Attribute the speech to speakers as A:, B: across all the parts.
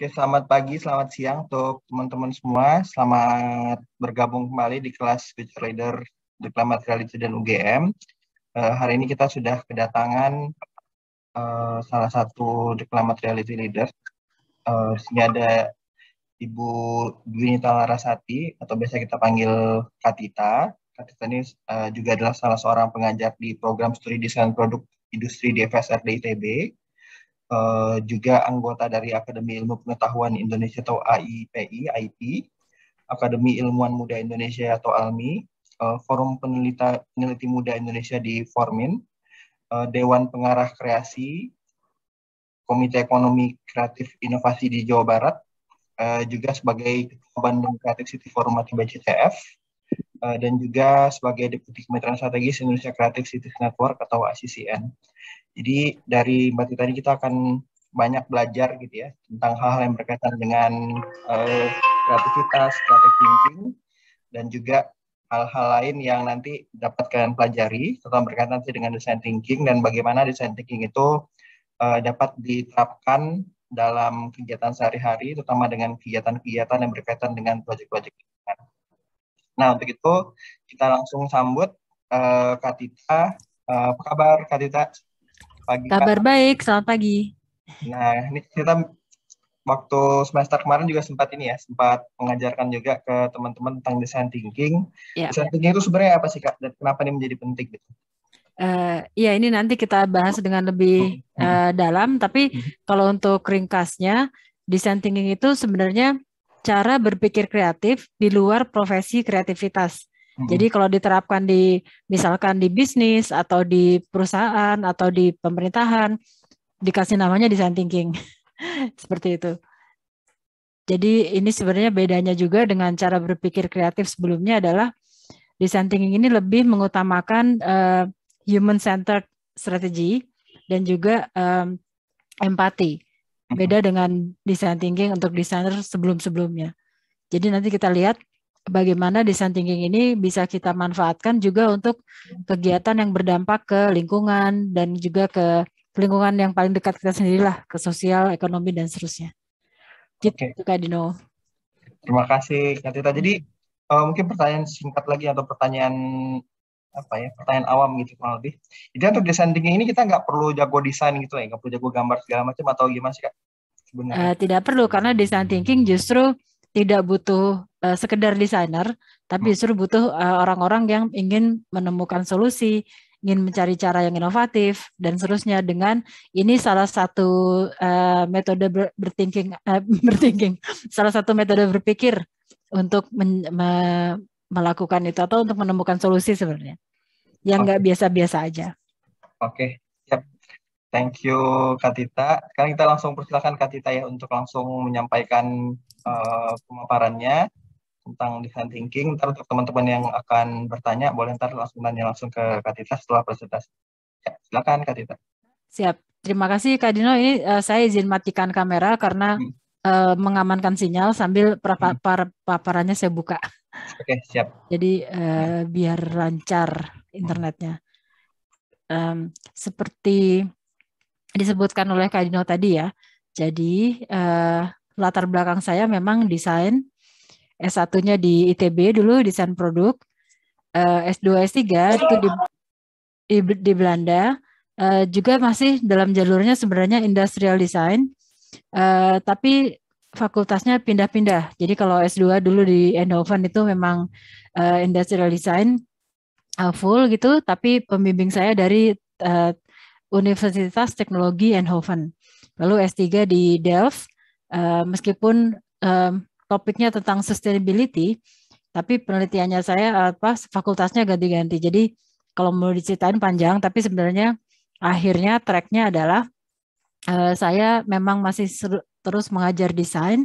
A: Oke, selamat pagi, selamat siang untuk teman-teman semua. Selamat bergabung kembali di kelas Future Leader Diklat Materiality dan UGM. Hari ini kita sudah kedatangan salah satu Diklat Materiality Leader. Di sini ada Ibu Dwinita Larasati, atau biasa kita panggil Katita. Katita ini juga adalah salah seorang pengajar di program studi desain produk industri di FSRD ITB. Juga anggota dari Akademi Ilmu Pengetahuan Indonesia atau AIPI, IT, Akademi Ilmuwan Muda Indonesia atau ALMI, Forum Peneliti Muda Indonesia di Formin, Dewan Pengarah Kreasi, Komite Ekonomi Kreatif Inovasi di Jawa Barat, juga sebagai Ketua Bandung Creative City Forum ATB CTF, dan juga sebagai Deputi Kemitraan Strategis Indonesia Creative Cities Network atau ACCN. Jadi dari Mbak Tita ini kita akan banyak belajar gitu ya tentang hal-hal yang berkaitan dengan kreativitas, creative thinking, dan juga hal-hal lain yang nanti dapat kalian pelajari, terutama berkaitan dengan design thinking dan bagaimana design thinking itu dapat diterapkan dalam kegiatan sehari-hari, terutama dengan kegiatan-kegiatan yang berkaitan dengan proyek-proyek. Nah, untuk itu kita langsung sambut Kak Tita. Apa kabar Kak Tita? Pagi,
B: kabar Kak. Baik, selamat pagi.
A: Nah, ini kita waktu semester kemarin juga sempat mengajarkan juga ke teman-teman tentang design thinking. Ya. Design thinking itu sebenarnya apa sih Kak? Dan kenapa ini menjadi penting gitu?
B: Ya ini nanti kita bahas dengan lebih dalam, tapi kalau untuk ringkasnya, design thinking itu sebenarnya cara berpikir kreatif di luar profesi kreativitas. Jadi kalau diterapkan misalkan di bisnis atau di perusahaan atau di pemerintahan, dikasih namanya design thinking. Seperti itu. Jadi ini sebenarnya bedanya juga dengan cara berpikir kreatif sebelumnya adalah design thinking ini lebih mengutamakan human-centered strategy dan juga empati. Beda dengan design thinking untuk desainer sebelum-sebelumnya. Jadi nanti kita lihat bagaimana design thinking ini bisa kita manfaatkan juga untuk kegiatan yang berdampak ke lingkungan dan juga ke lingkungan yang paling dekat kita sendirilah, ke sosial, ekonomi, dan seterusnya.
A: Oke.
B: Kak Dino.
A: Terima kasih Kak Tita. Jadi mungkin pertanyaan singkat lagi atau pertanyaan awam gitu kurang lebih. Jadi untuk design thinking ini kita nggak perlu jago desain gitu ya, nggak perlu jago gambar segala macam atau gimana sih Kak?
B: Tidak perlu, karena design thinking justru tidak butuh sekedar desainer, tapi justru butuh orang-orang yang ingin menemukan solusi, ingin mencari cara yang inovatif dan seterusnya. Dengan ini salah satu metode salah satu metode berpikir untuk melakukan itu atau untuk menemukan solusi sebenarnya yang nggak biasa-biasa aja.
A: Oke, siap. Thank you Kak Tita. Sekarang kita langsung persilakan Kak Tita ya untuk langsung menyampaikan pemaparannya tentang design thinking. Ntar untuk teman-teman yang akan bertanya, boleh ntar langsung tanya langsung ke Kak Tita setelah presentasi. Ya, silakan Kak Tita.
B: Siap. Terima kasih Kak Dino. Ini saya izin matikan kamera karena mengamankan sinyal sambil paparannya saya buka.
A: Oke, siap.
B: Jadi biar lancar internetnya. Seperti disebutkan oleh Kak Dino tadi ya. Jadi latar belakang saya memang desain. S1-nya di ITB dulu, desain produk. S2, S3 itu di Belanda. Juga masih dalam jalurnya sebenarnya industrial design. Tapi fakultasnya pindah-pindah. Jadi kalau S2 dulu di Eindhoven itu memang industrial design full gitu, tapi pembimbing saya dari Universitas Teknologi Eindhoven. Lalu S3 di Delft, meskipun topiknya tentang sustainability, tapi penelitiannya saya fakultasnya ganti-ganti. Jadi kalau mau diceritain panjang, tapi sebenarnya akhirnya tracknya adalah saya memang masih terus mengajar desain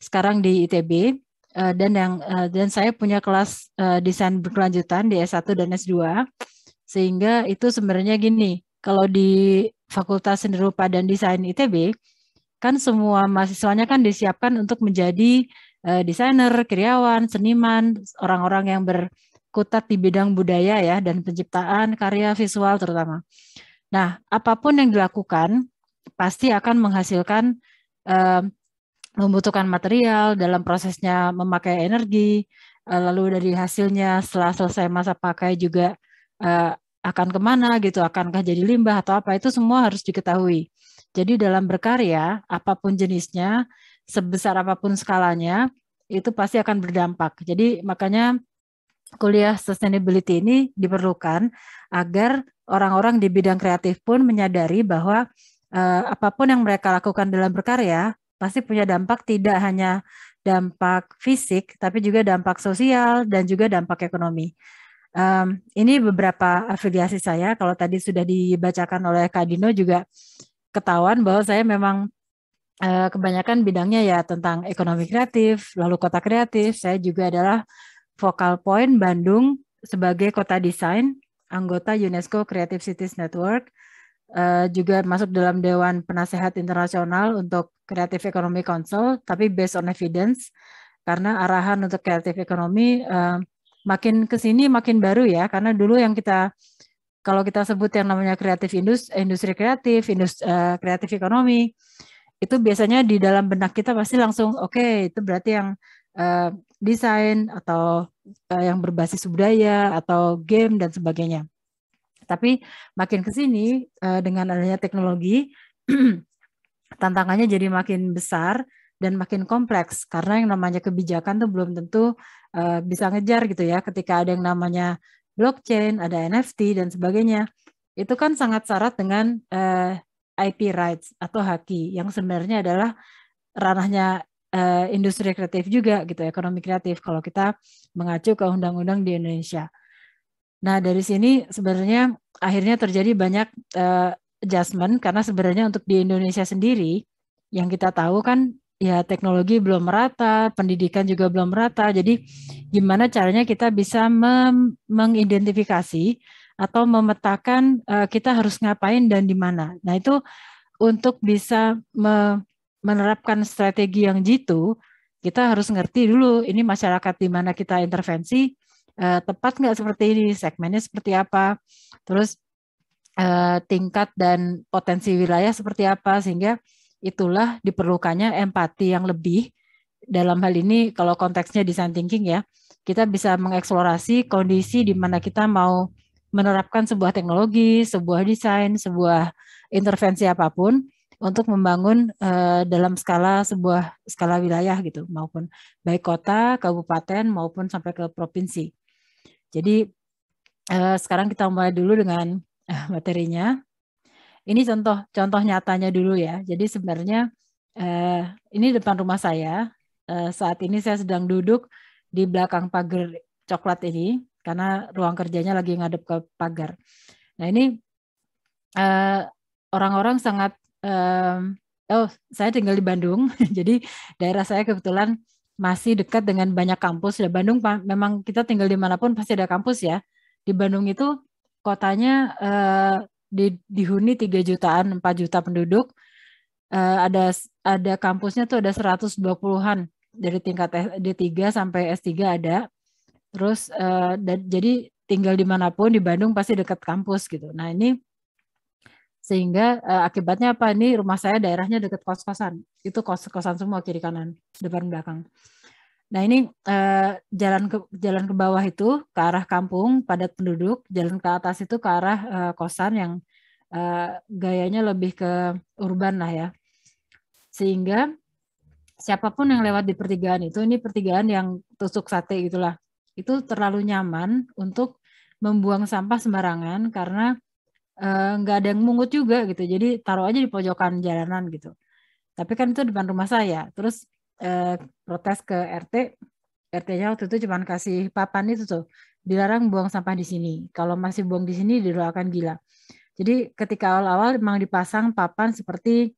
B: sekarang di ITB dan saya punya kelas desain berkelanjutan di S1 dan S2, sehingga itu sebenarnya gini. Kalau di Fakultas Seni Rupa dan Desain ITB, kan semua mahasiswanya kan disiapkan untuk menjadi desainer, karyawan, seniman, orang-orang yang berkutat di bidang budaya ya dan penciptaan karya visual terutama. Nah, apapun yang dilakukan pasti akan menghasilkan membutuhkan material dalam prosesnya memakai energi, lalu dari hasilnya setelah selesai masa pakai juga akan kemana gitu, akankah jadi limbah atau apa, itu semua harus diketahui. Jadi dalam berkarya, apapun jenisnya, sebesar apapun skalanya, itu pasti akan berdampak. Jadi makanya kuliah sustainability ini diperlukan agar orang-orang di bidang kreatif pun menyadari bahwa apapun yang mereka lakukan dalam berkarya pasti punya dampak, tidak hanya dampak fisik, tapi juga dampak sosial dan juga dampak ekonomi. Ini beberapa afiliasi saya. Kalau tadi sudah dibacakan oleh Kak Dino juga ketahuan bahwa saya memang kebanyakan bidangnya ya tentang ekonomi kreatif, lalu kota kreatif. Saya juga adalah Focal Point Bandung sebagai kota desain, anggota UNESCO Creative Cities Network, juga masuk dalam Dewan Penasehat Internasional untuk Creative Economy Council, tapi based on evidence, karena arahan untuk Creative Economy makin ke sini makin baru ya, karena dulu yang kalau kita sebut yang namanya kreatif industri kreatif, kreatif ekonomi, itu biasanya di dalam benak kita pasti langsung oke, itu berarti yang desain atau yang berbasis budaya atau game dan sebagainya. Tapi makin ke sini dengan adanya teknologi tantangannya jadi makin besar dan makin kompleks karena yang namanya kebijakan tuh belum tentu bisa ngejar gitu ya. Ketika ada yang namanya blockchain, ada NFT dan sebagainya, itu kan sangat syarat dengan IP rights atau haki yang sebenarnya adalah ranahnya industri kreatif juga gitu, ekonomi kreatif kalau kita mengacu ke undang-undang di Indonesia. Nah dari sini sebenarnya akhirnya terjadi banyak adjustment karena sebenarnya untuk di Indonesia sendiri yang kita tahu kan ya teknologi belum merata, pendidikan juga belum merata. Jadi gimana caranya kita bisa mengidentifikasi atau memetakan kita harus ngapain dan di mana. Nah itu untuk bisa menerapkan strategi yang jitu, kita harus ngerti dulu ini masyarakat di mana kita intervensi tepat nggak seperti ini, segmennya seperti apa, terus tingkat dan potensi wilayah seperti apa, sehingga itulah diperlukannya empati yang lebih. Dalam hal ini kalau konteksnya design thinking ya, kita bisa mengeksplorasi kondisi di mana kita mau menerapkan sebuah teknologi, sebuah desain, sebuah intervensi apapun untuk membangun dalam sebuah skala wilayah gitu, maupun baik kota, kabupaten maupun sampai ke provinsi. Jadi sekarang kita mulai dulu dengan materinya. Ini contoh nyatanya dulu ya. Jadi sebenarnya ini depan rumah saya. Saat ini saya sedang duduk di belakang pagar coklat ini karena ruang kerjanya lagi ngadep ke pagar. Nah ini orang-orang sangat saya tinggal di Bandung, jadi daerah saya kebetulan masih dekat dengan banyak kampus. Di Bandung memang kita tinggal dimanapun pasti ada kampus ya. Di Bandung itu kotanya dihuni 3 jutaan, 4 juta penduduk. Ada kampusnya tuh ada 120-an dari tingkat D3 sampai S3 ada. Terus jadi tinggal dimanapun di Bandung pasti dekat kampus gitu. Nah ini sehingga akibatnya apa? Ini rumah saya daerahnya dekat kos-kosan. Itu kos-kosan semua kiri kanan, depan belakang. Nah ini jalan ke bawah itu ke arah kampung padat penduduk, jalan ke atas itu ke arah kosan yang gayanya lebih ke urban lah ya. Sehingga siapapun yang lewat di pertigaan itu, ini pertigaan yang tusuk sate gitulah, itu terlalu nyaman untuk membuang sampah sembarangan karena nggak ada yang mungut juga gitu. Jadi taruh aja di pojokan jalanan gitu. Tapi kan itu depan rumah saya. Terus protes ke RT, RT-nya waktu itu cuma kasih papan itu tuh, dilarang buang sampah di sini. Kalau masih buang di sini didoakan gila. Jadi ketika awal-awal memang dipasang papan seperti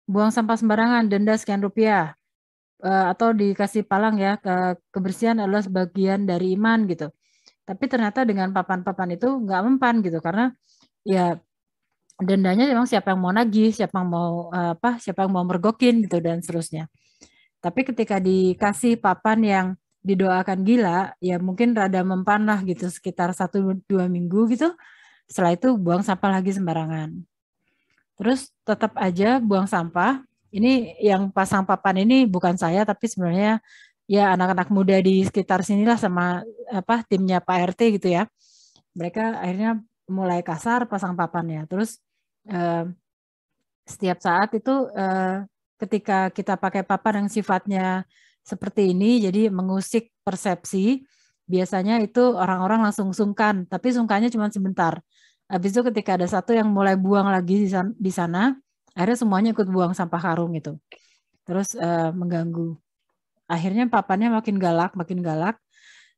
B: buang sampah sembarangan denda sekian rupiah, atau dikasih palang ya, kebersihan adalah sebagian dari iman gitu. Tapi ternyata dengan papan-papan itu nggak mempan gitu, karena ya dendanya memang siapa yang mau nagih, siapa yang mau mergokin gitu dan seterusnya. Tapi ketika dikasih papan yang didoakan gila, ya mungkin rada mempan lah gitu, sekitar 1-2 minggu gitu. Setelah itu buang sampah lagi sembarangan. Terus tetap aja buang sampah, ini yang pasang papan ini bukan saya, tapi sebenarnya ya anak-anak muda di sekitar sinilah sama timnya Pak RT gitu ya. Mereka akhirnya mulai kasar pasang papannya. Terus setiap saat itu ketika kita pakai papan yang sifatnya seperti ini, jadi mengusik persepsi, biasanya itu orang-orang langsung sungkan, tapi sungkannya cuma sebentar. Habis itu ketika ada satu yang mulai buang lagi di sana, akhirnya semuanya ikut buang sampah karung itu. Terus mengganggu. Akhirnya papannya makin galak,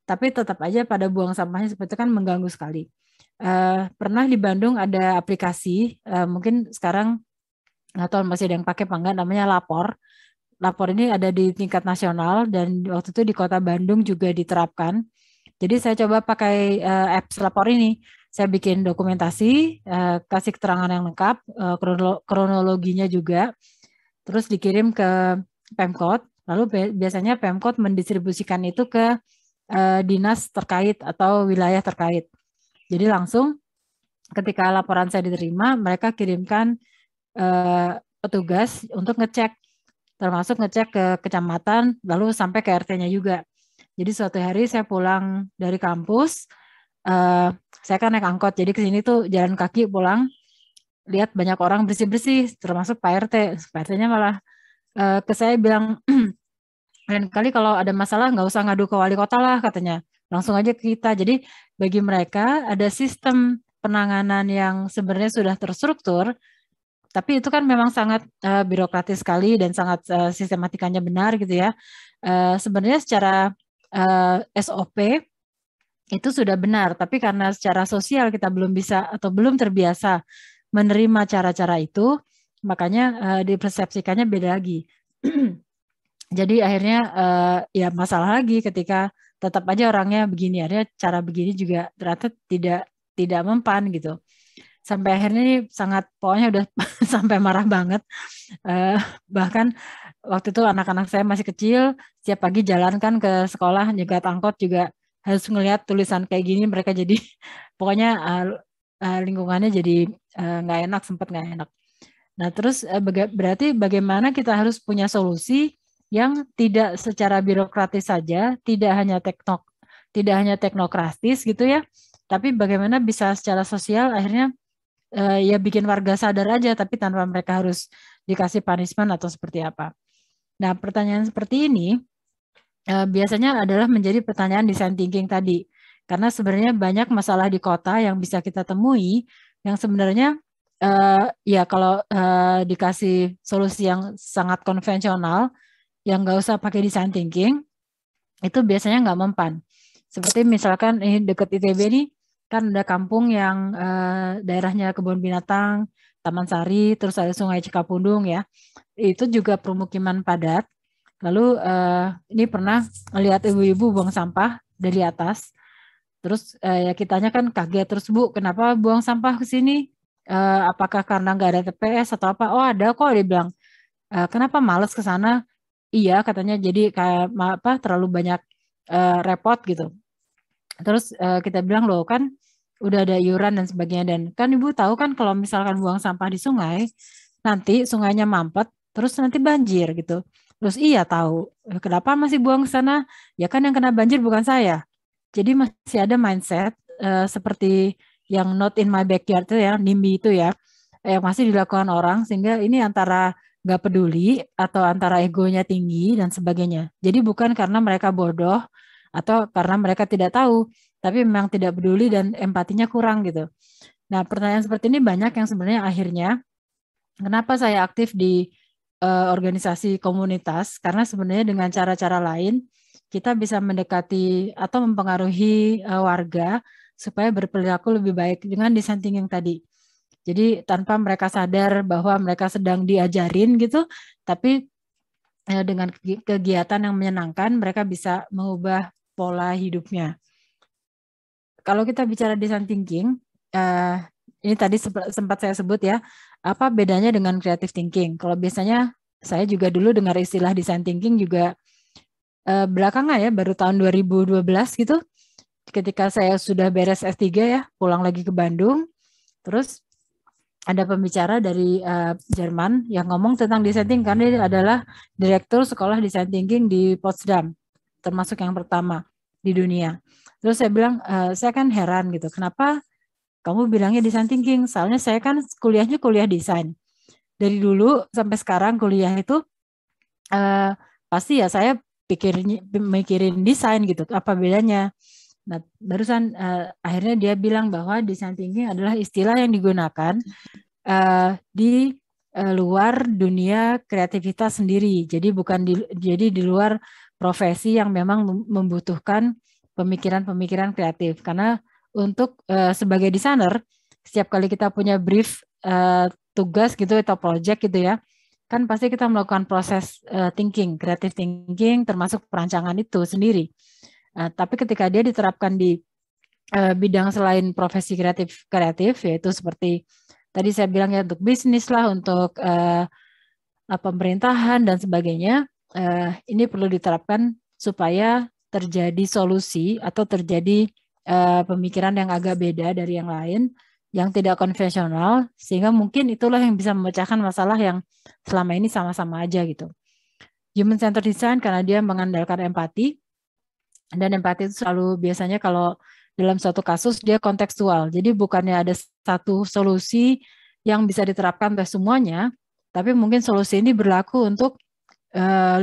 B: tapi tetap aja pada buang sampahnya seperti itu kan mengganggu sekali. Pernah di Bandung ada aplikasi, mungkin sekarang atau masih ada yang pakai apa enggak, namanya Lapor. Lapor ini ada di tingkat nasional dan waktu itu di Kota Bandung juga diterapkan. Jadi saya coba pakai apps Lapor ini. Saya bikin dokumentasi, kasih keterangan yang lengkap, kronologinya juga, terus dikirim ke Pemkot. Lalu biasanya Pemkot mendistribusikan itu ke dinas terkait atau wilayah terkait. Jadi langsung ketika laporan saya diterima, mereka kirimkan petugas untuk ngecek, termasuk ngecek ke kecamatan, lalu sampai ke RT-nya juga. Jadi suatu hari saya pulang dari kampus, saya kan naik angkot, jadi ke sini tuh jalan kaki pulang, lihat banyak orang bersih-bersih, termasuk Pak RT. Pak RT-nya malah ke saya bilang, lain kali kalau ada masalah nggak usah ngadu ke wali kota lah katanya, langsung aja ke kita. Jadi bagi mereka ada sistem penanganan yang sebenarnya sudah terstruktur, tapi itu kan memang sangat birokratis sekali dan sangat sistematikanya benar gitu ya. Sebenarnya secara SOP itu sudah benar, tapi karena secara sosial kita belum bisa atau belum terbiasa menerima cara-cara itu, makanya dipersepsikannya beda lagi. Jadi akhirnya ya masalah lagi ketika tetap aja orangnya begini, akhirnya cara begini juga ternyata tidak mempan gitu. Sampai akhirnya ini sangat, pokoknya udah sampai marah banget. Bahkan waktu itu anak-anak saya masih kecil, setiap pagi jalan kan ke sekolah, juga angkot juga harus ngelihat tulisan kayak gini, mereka jadi pokoknya lingkungannya jadi nggak enak, sempat nggak enak. Nah terus berarti bagaimana kita harus punya solusi yang tidak secara birokratis saja, tidak hanya teknokratis gitu ya, tapi bagaimana bisa secara sosial akhirnya ya bikin warga sadar aja, tapi tanpa mereka harus dikasih punishment atau seperti apa. Nah pertanyaan seperti ini biasanya adalah menjadi pertanyaan design thinking tadi, karena sebenarnya banyak masalah di kota yang bisa kita temui yang sebenarnya ya kalau dikasih solusi yang sangat konvensional, yang nggak usah pakai design thinking, itu biasanya nggak mempan. Seperti misalkan ini dekat ITB nih, kan ada kampung yang daerahnya kebun binatang, Taman Sari, terus ada Sungai Cikapundung ya. Itu juga permukiman padat. Lalu ini pernah lihat ibu-ibu buang sampah dari atas. Terus ya kitanya kan kaget, terus Bu, kenapa buang sampah ke sini? Apakah karena nggak ada TPS atau apa? Oh ada kok, dia bilang. Kenapa males ke sana? Iya katanya, jadi kayak terlalu banyak repot gitu. Terus kita bilang loh kan udah ada iuran dan sebagainya, dan kan Ibu tahu kan kalau misalkan buang sampah di sungai, nanti sungainya mampet, terus nanti banjir gitu. Terus iya tahu, kenapa masih buang ke sana? Ya kan yang kena banjir bukan saya. Jadi masih ada mindset seperti yang not in my backyard itu ya, NIMBY itu ya, yang masih dilakukan orang, sehingga ini antara nggak peduli atau antara egonya tinggi dan sebagainya. Jadi bukan karena mereka bodoh atau karena mereka tidak tahu, tapi memang tidak peduli dan empatinya kurang gitu. Nah pertanyaan seperti ini banyak yang sebenarnya akhirnya kenapa saya aktif di organisasi komunitas, karena sebenarnya dengan cara-cara lain kita bisa mendekati atau mempengaruhi warga supaya berperilaku lebih baik dengan design thinking tadi. Jadi tanpa mereka sadar bahwa mereka sedang diajarin gitu, tapi dengan kegiatan yang menyenangkan mereka bisa mengubah pola hidupnya. Kalau kita bicara design thinking, ini tadi sempat saya sebut ya, apa bedanya dengan creative thinking? Kalau biasanya saya juga dulu dengar istilah design thinking juga belakangan ya, baru tahun 2012 gitu, ketika saya sudah beres S3 ya, pulang lagi ke Bandung, terus ada pembicara dari Jerman yang ngomong tentang design thinking karena dia adalah direktur sekolah design thinking di Potsdam, termasuk yang pertama di dunia. Terus saya bilang, saya kan heran gitu, kenapa kamu bilangnya design thinking? Soalnya saya kan kuliahnya kuliah desain. Dari dulu sampai sekarang kuliah itu pasti ya saya mikirin desain gitu, apa bedanya? Nah, barusan akhirnya dia bilang bahwa design thinking adalah istilah yang digunakan di luar dunia kreativitas sendiri. Jadi bukan jadi di luar profesi yang memang membutuhkan pemikiran-pemikiran kreatif. Karena untuk sebagai desainer, setiap kali kita punya brief tugas gitu atau project gitu ya, kan pasti kita melakukan proses thinking, creative thinking, termasuk perancangan itu sendiri. Tapi ketika dia diterapkan di bidang selain profesi kreatif, yaitu seperti tadi saya bilang ya untuk bisnis lah, untuk pemerintahan dan sebagainya, ini perlu diterapkan supaya terjadi solusi atau terjadi pemikiran yang agak beda dari yang lain, yang tidak konvensional, sehingga mungkin itulah yang bisa memecahkan masalah yang selama ini sama-sama aja gitu. Human centered design karena dia mengandalkan empati, dan empati itu selalu biasanya kalau dalam suatu kasus dia kontekstual. Jadi bukannya ada satu solusi yang bisa diterapkan oleh semuanya, tapi mungkin solusi ini berlaku untuk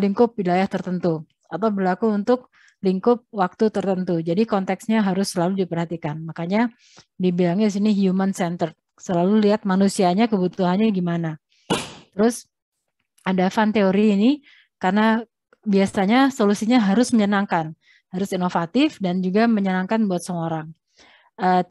B: lingkup wilayah tertentu atau berlaku untuk lingkup waktu tertentu. Jadi konteksnya harus selalu diperhatikan. Makanya dibilangnya di sini human centered. Selalu lihat manusianya, kebutuhannya gimana. Terus ada fun teori ini karena biasanya solusinya harus menyenangkan, harus inovatif dan juga menyenangkan buat semua orang.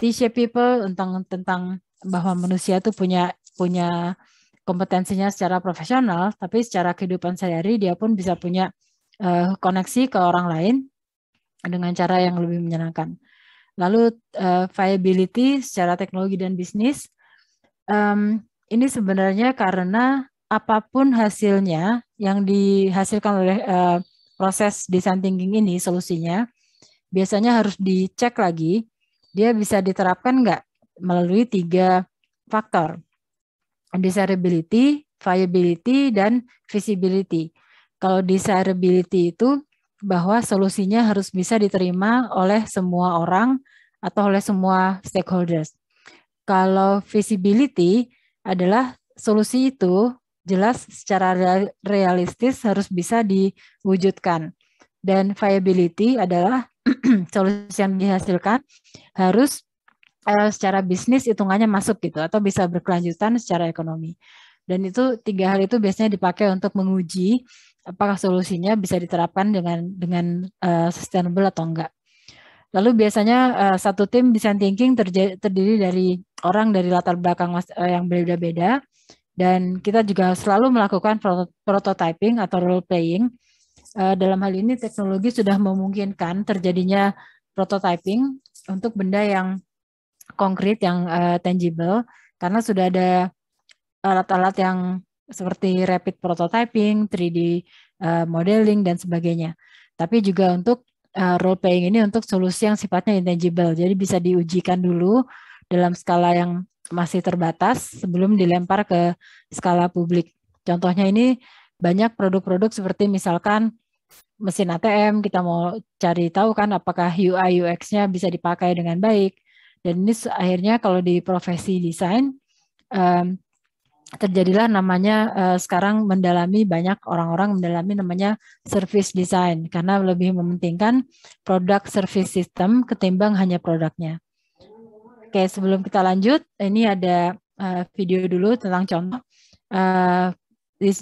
B: T-shape people tentang bahwa manusia itu punya kompetensinya secara profesional, tapi secara kehidupan sehari-hari dia pun bisa punya koneksi ke orang lain dengan cara yang lebih menyenangkan. Lalu viability secara teknologi dan bisnis, ini sebenarnya karena apapun hasilnya yang dihasilkan oleh proses design thinking ini, solusinya biasanya harus dicek lagi, dia bisa diterapkan nggak melalui 3 faktor, desirability, viability, dan feasibility. Kalau desirability itu bahwa solusinya harus bisa diterima oleh semua orang atau oleh semua stakeholders. Kalau feasibility adalah solusi itu jelas secara realistis harus bisa diwujudkan. Dan viability adalah solusi yang dihasilkan harus secara bisnis hitungannya masuk gitu atau bisa berkelanjutan secara ekonomi. Dan itu 3 hal itu biasanya dipakai untuk menguji apakah solusinya bisa diterapkan dengan sustainable atau enggak. Lalu biasanya satu tim design thinking terdiri dari orang dari latar belakang yang berbeda-beda, dan kita juga selalu melakukan prototyping atau role playing. Dalam hal ini teknologi sudah memungkinkan terjadinya prototyping untuk benda yang konkret, yang tangible, karena sudah ada alat-alat yang seperti rapid prototyping, 3D modeling dan sebagainya. Tapi juga untuk role playing ini untuk solusi yang sifatnya intangible. Jadi bisa diujikan dulu dalam skala yang masih terbatas sebelum dilempar ke skala publik. Contohnya ini banyak produk-produk seperti misalkan mesin ATM, kita mau cari tahu kan apakah UI UX-nya bisa dipakai dengan baik. Dan ini akhirnya kalau di profesi desain terjadilah namanya sekarang banyak orang-orang mendalami namanya service design karena lebih mementingkan produk service system ketimbang hanya produknya. Oke, sebelum kita lanjut, ini ada video dulu tentang contoh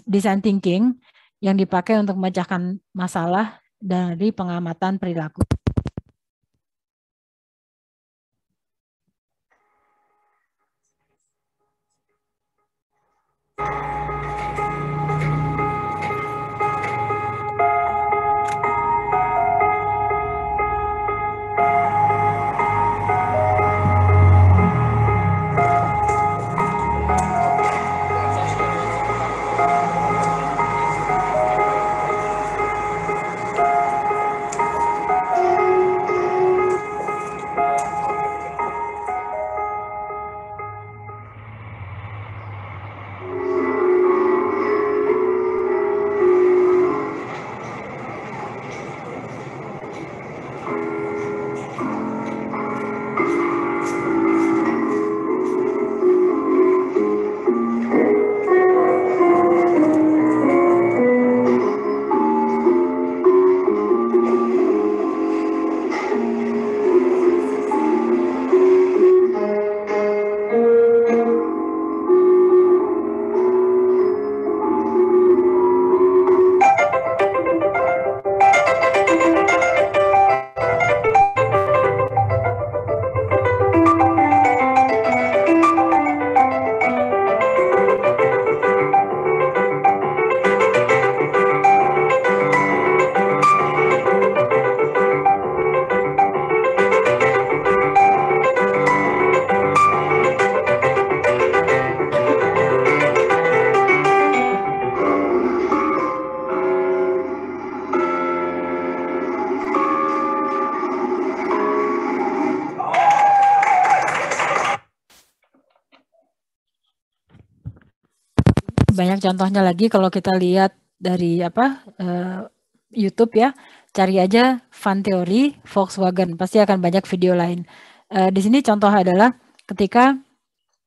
B: design thinking yang dipakai untuk memecahkan masalah dari pengamatan perilaku. banyak contohnya lagi kalau kita lihat dari YouTube ya, cari aja fan teori Volkswagen, pasti akan banyak video lain. Di sini contoh adalah ketika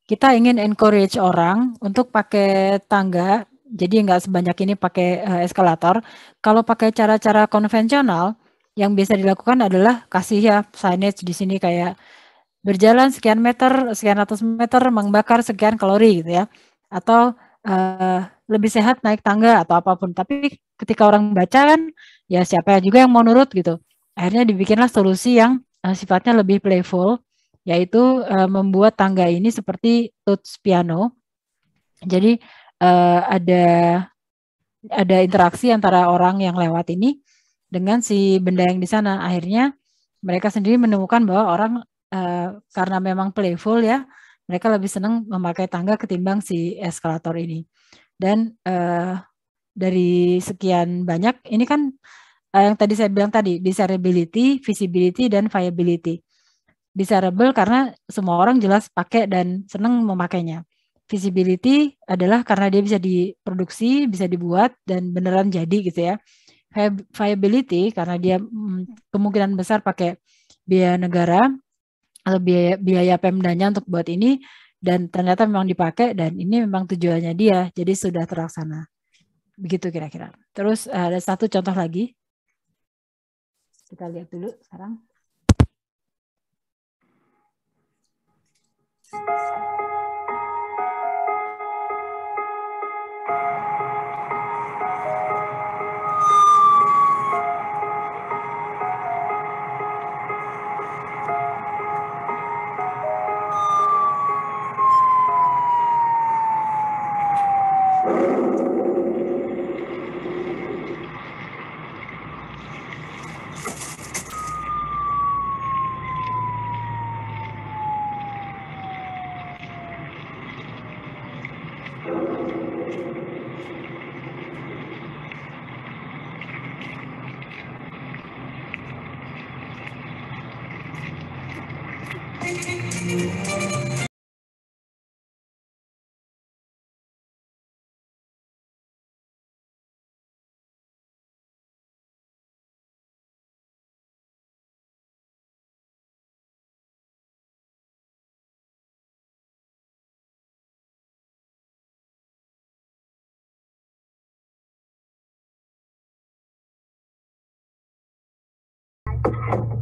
B: kita ingin encourage orang untuk pakai tangga, jadi nggak sebanyak ini pakai eskalator. Kalau pakai cara-cara konvensional, yang biasa dilakukan adalah kasih ya signage di sini kayak berjalan sekian meter, sekian ratus meter, membakar sekian kalori gitu ya. Atau lebih sehat naik tangga atau apapun. Tapi ketika orang baca kan, ya siapa juga yang mau nurut gitu. Akhirnya dibikinlah solusi yang sifatnya lebih playful, yaitu membuat tangga ini seperti touch piano. Jadi ada interaksi antara orang yang lewat ini dengan si benda yang di sana. Akhirnya mereka sendiri menemukan bahwa orang karena memang playful ya, mereka lebih senang memakai tangga ketimbang si eskalator ini. Dan dari sekian banyak, ini kan yang tadi saya bilang tadi, desirability, visibility, dan viability. Desirable karena semua orang jelas pakai dan senang memakainya. Visibility adalah karena dia bisa diproduksi, bisa dibuat, dan beneran jadi gitu ya. Viability karena dia kemungkinan besar pakai biaya negara atau biaya Pemdanya untuk buat ini, dan ternyata memang dipakai dan ini memang tujuannya dia, jadi sudah terlaksana. Begitu kira-kira. Terus ada satu contoh lagi. Kita lihat dulu sekarang.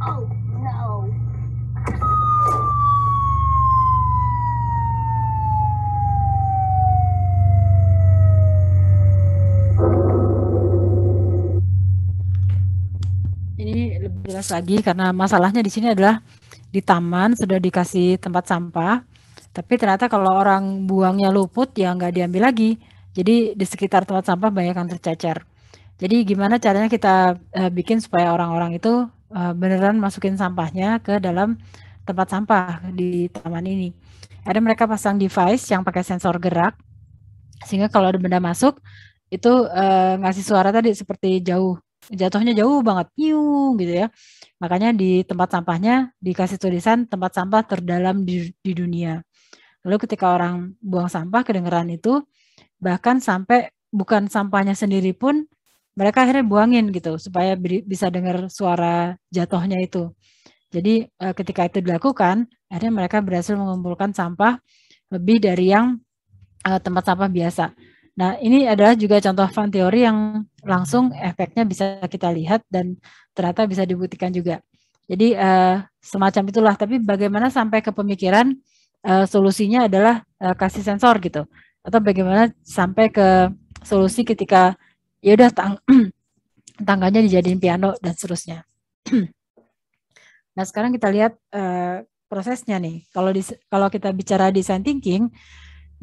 C: Oh no.
B: Ini lebih jelas lagi karena masalahnya di sini adalah di taman sudah dikasih tempat sampah, tapi ternyata kalau orang buangnya luput ya nggak diambil lagi. Jadi di sekitar tempat sampah banyak yang tercecer. Jadi gimana caranya kita bikin supaya orang-orang itu beneran masukin sampahnya ke dalam tempat sampah di taman ini. Ada mereka pasang device yang pakai sensor gerak, sehingga kalau ada benda masuk itu ngasih suara tadi seperti jauh, jatuhnya jauh banget, piu gitu ya. Makanya di tempat sampahnya dikasih tulisan tempat sampah terdalam di dunia. Lalu ketika orang buang sampah kedengeran itu, bahkan sampai bukan sampahnya sendiri pun mereka akhirnya buangin gitu supaya bisa dengar suara jatuhnya itu. Jadi ketika itu dilakukan, akhirnya mereka berhasil mengumpulkan sampah lebih dari yang tempat sampah biasa. Nah, ini adalah juga contoh fan teori yang langsung efeknya bisa kita lihat dan ternyata bisa dibuktikan juga. Jadi semacam itulah, tapi bagaimana sampai ke pemikiran solusinya adalah kasih sensor gitu. Atau bagaimana sampai ke solusi ketika ya udah tangganya dijadiin piano dan seterusnya. Nah, sekarang kita lihat prosesnya nih. Kalau kita bicara design thinking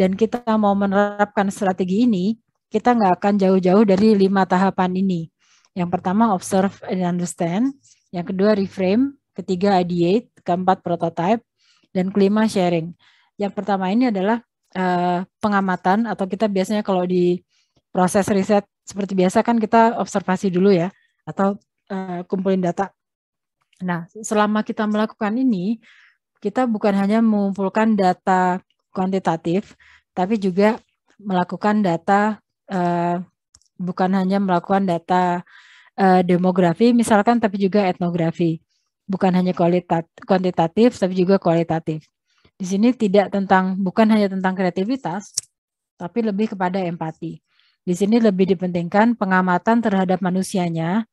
B: dan kita mau menerapkan strategi ini, kita nggak akan jauh-jauh dari 5 tahapan ini. Yang pertama observe and understand, yang kedua reframe, ketiga ideate, keempat prototype, dan kelima sharing. Yang pertama ini adalah pengamatan, atau kita biasanya kalau di proses riset seperti biasa kan kita observasi dulu ya, atau kumpulin data. Nah, selama kita melakukan ini, kita bukan hanya mengumpulkan data kuantitatif, tapi juga melakukan data, bukan hanya melakukan data demografi misalkan, tapi juga etnografi. Bukan hanya kuantitatif, tapi juga kualitatif. Di sini bukan hanya tentang kreativitas, tapi lebih kepada empati. Di sini lebih dipentingkan pengamatan terhadap manusianya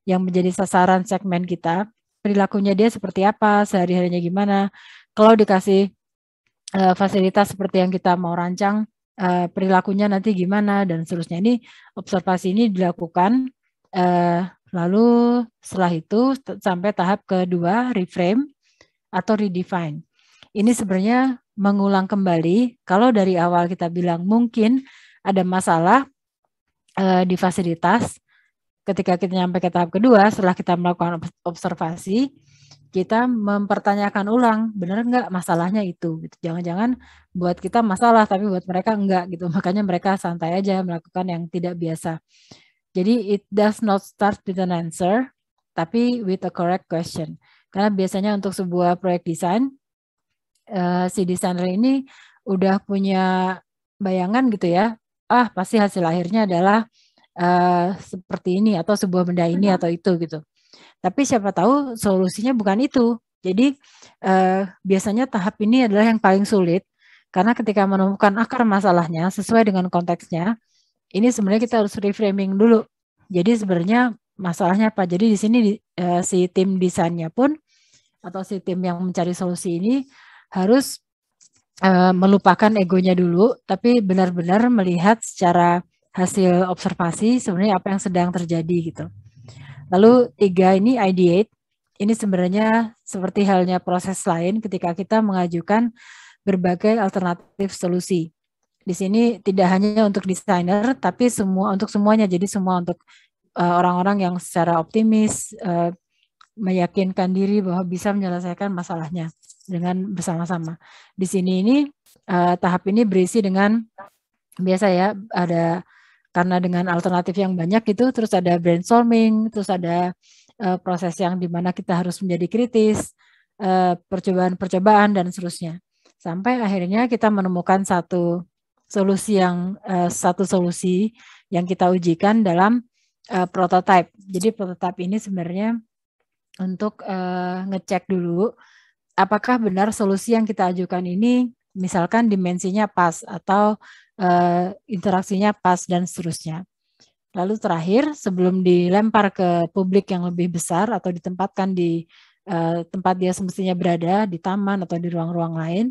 B: yang menjadi sasaran segmen kita, perilakunya dia seperti apa, sehari-harinya gimana. Kalau dikasih fasilitas seperti yang kita mau rancang, perilakunya nanti gimana, dan seterusnya. Ini observasi ini dilakukan, lalu setelah itu sampai tahap kedua, reframe atau redefine. Ini sebenarnya mengulang kembali, kalau dari awal kita bilang mungkin ada masalah di fasilitas, ketika kita sampai ke tahap kedua, setelah kita melakukan observasi, kita mempertanyakan ulang, benar nggak masalahnya itu? Jangan-jangan buat kita masalah, tapi buat mereka enggak gitu. Makanya mereka santai aja melakukan yang tidak biasa. Jadi it does not start with an answer, tapi with a correct question. Karena biasanya untuk sebuah proyek desain, si desainer ini udah punya bayangan gitu ya, pasti hasil akhirnya adalah seperti ini atau sebuah benda ini atau itu gitu. Tapi siapa tahu solusinya bukan itu. Jadi biasanya tahap ini adalah yang paling sulit karena ketika menemukan akar masalahnya sesuai dengan konteksnya, ini sebenarnya kita harus reframing dulu. Jadi sebenarnya masalahnya apa? Jadi di sini si tim desainnya pun atau si tim yang mencari solusi ini harus melupakan egonya dulu, tapi benar-benar melihat secara hasil observasi sebenarnya apa yang sedang terjadi gitu. Lalu 3 ini ideate, ini sebenarnya seperti halnya proses lain ketika kita mengajukan berbagai alternatif solusi. Di sini tidak hanya untuk desainer, tapi untuk semuanya. Jadi semua untuk orang-orang yang secara optimis, meyakinkan diri bahwa bisa menyelesaikan masalahnya dengan bersama-sama. Di sini ini tahap ini berisi dengan biasa ya, ada karena dengan alternatif yang banyak itu, terus ada brainstorming, terus ada proses yang dimana kita harus menjadi kritis, percobaan-percobaan dan seterusnya. Sampai akhirnya kita menemukan satu solusi yang kita ujikan dalam prototype. Jadi prototype ini sebenarnya untuk ngecek dulu apakah benar solusi yang kita ajukan ini misalkan dimensinya pas atau interaksinya pas dan seterusnya. Lalu terakhir sebelum dilempar ke publik yang lebih besar atau ditempatkan di tempat dia semestinya berada, di taman atau di ruang-ruang lain,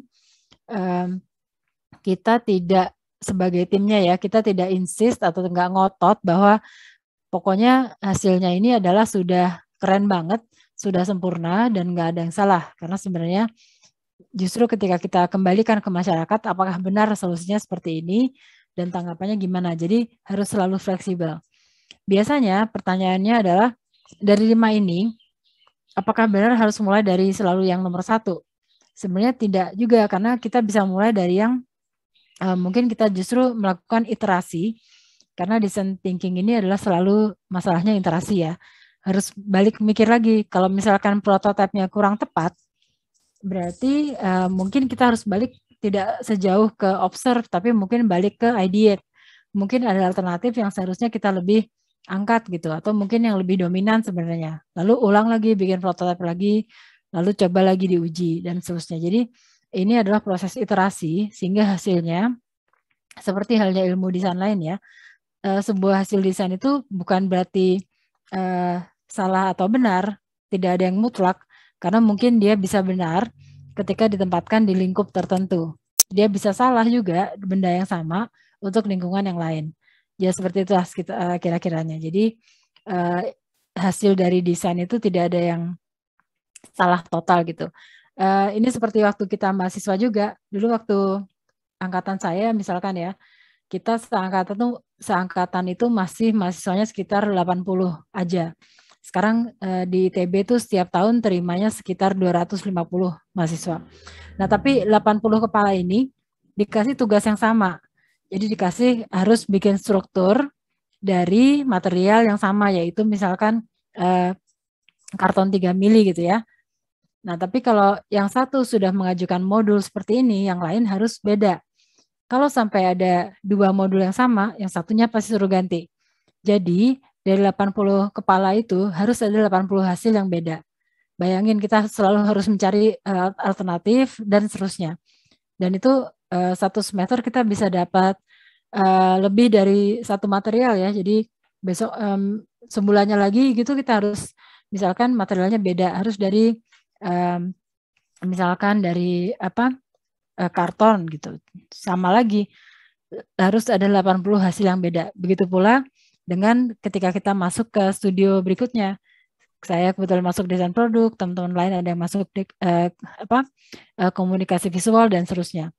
B: kita tidak sebagai timnya ya, kita tidak insist atau enggak ngotot bahwa pokoknya hasilnya ini adalah sudah keren banget, sudah sempurna dan enggak ada yang salah. Karena sebenarnya justru ketika kita kembalikan ke masyarakat, apakah benar solusinya seperti ini dan tanggapannya gimana. Jadi harus selalu fleksibel. Biasanya pertanyaannya adalah dari 5 ini, apakah benar harus mulai dari selalu yang nomor 1? Sebenarnya tidak juga, karena kita bisa mulai dari yang mungkin kita justru melakukan iterasi, karena design thinking ini adalah selalu masalahnya iterasi ya. Harus balik mikir lagi, kalau misalkan prototipenya kurang tepat, berarti mungkin kita harus balik tidak sejauh ke observe, tapi mungkin balik ke ideate. Mungkin ada alternatif yang seharusnya kita lebih angkat gitu, atau mungkin yang lebih dominan sebenarnya. Lalu ulang lagi, bikin prototipe lagi, lalu coba lagi diuji, dan seterusnya. Jadi ini adalah proses iterasi, sehingga hasilnya, seperti halnya ilmu desain lain ya, sebuah hasil desain itu bukan berarti salah atau benar, tidak ada yang mutlak, karena mungkin dia bisa benar ketika ditempatkan di lingkup tertentu. Dia bisa salah juga benda yang sama untuk lingkungan yang lain. Ya seperti itu kira-kiranya. Jadi hasil dari desain itu tidak ada yang salah total gitu. Ini seperti waktu kita mahasiswa juga. Dulu waktu angkatan saya misalkan ya, kita seangkatan itu masih mahasiswanya sekitar 80 aja. Sekarang di ITB itu setiap tahun terimanya sekitar 250 mahasiswa. Nah, tapi 80 kepala ini dikasih tugas yang sama. Jadi dikasih harus bikin struktur dari material yang sama, yaitu misalkan karton 3 mili gitu ya. Nah, tapi kalau yang satu sudah mengajukan modul seperti ini, yang lain harus beda. Kalau sampai ada 2 modul yang sama, yang satunya pasti suruh ganti. Jadi dari 80 kepala itu harus ada 80 hasil yang beda. Bayangin kita selalu harus mencari alternatif dan seterusnya. Dan itu satu semester kita bisa dapat lebih dari satu material ya. Jadi besok sebulannya lagi gitu kita harus misalkan materialnya beda, harus dari misalkan dari karton gitu. Sama lagi harus ada 80 hasil yang beda. Begitu pula dengan ketika kita masuk ke studio berikutnya. Saya kebetulan masuk desain produk, teman-teman lain ada yang masuk komunikasi visual dan seterusnya.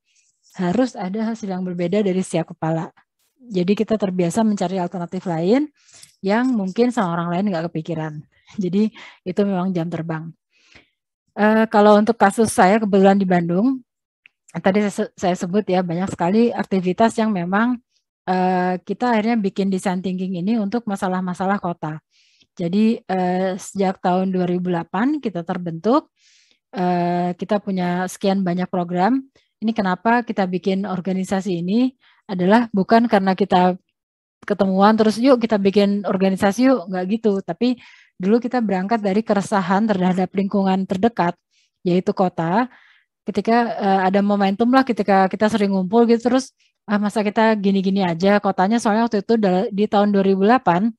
B: Harus ada hasil yang berbeda dari setiap kepala. Jadi kita terbiasa mencari alternatif lain yang mungkin sama orang lain nggak kepikiran. Jadi itu memang jam terbang. Kalau untuk kasus saya kebetulan di Bandung, tadi saya sebut ya banyak sekali aktivitas yang memang kita akhirnya bikin design thinking ini untuk masalah-masalah kota. Jadi sejak tahun 2008 kita terbentuk, kita punya sekian banyak program. Ini kenapa kita bikin organisasi ini adalah bukan karena kita ketemuan terus yuk kita bikin organisasi yuk, nggak gitu. Tapi dulu kita berangkat dari keresahan terhadap lingkungan terdekat, yaitu kota. Ketika ada momentum lah ketika kita sering ngumpul gitu terus masa kita gini-gini aja kotanya, soalnya waktu itu di tahun 2008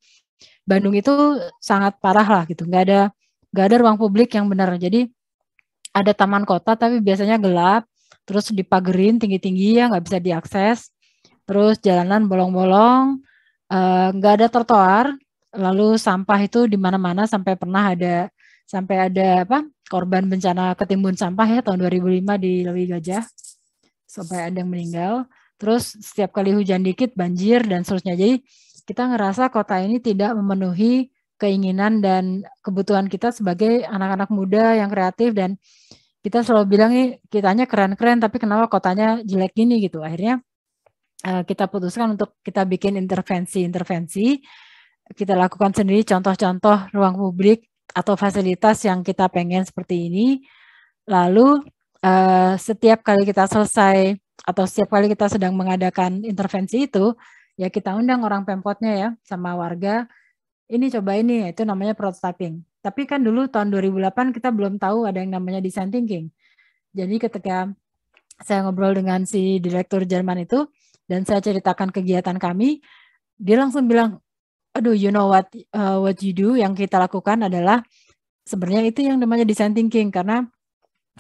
B: Bandung itu sangat parah lah gitu, nggak ada ruang publik yang benar. Jadi ada taman kota tapi biasanya gelap, terus dipagerin tinggi-tinggi ya nggak bisa diakses, terus jalanan bolong-bolong, nggak ada trotoar, lalu sampah itu di mana-mana sampai ada korban bencana ketimbun sampah ya tahun 2005 di Lewi Gajah sampai ada yang meninggal. Terus setiap kali hujan dikit banjir dan seterusnya. Jadi kita ngerasa kota ini tidak memenuhi keinginan dan kebutuhan kita sebagai anak-anak muda yang kreatif, dan kita selalu bilang nih kitanya keren-keren tapi kenapa kotanya jelek gini gitu. Akhirnya kita putuskan untuk kita bikin intervensi, kita lakukan sendiri contoh-contoh ruang publik atau fasilitas yang kita pengen seperti ini. Lalu setiap kali kita selesai atau setiap kali kita sedang mengadakan intervensi itu, ya kita undang orang Pemkotnya ya sama warga, ini coba ini, itu namanya prototyping. Tapi kan dulu tahun 2008 kita belum tahu ada yang namanya design thinking. Jadi ketika saya ngobrol dengan si direktur Jerman itu, dan saya ceritakan kegiatan kami, dia langsung bilang, aduh you know what you do, yang kita lakukan adalah sebenarnya itu yang namanya design thinking, karena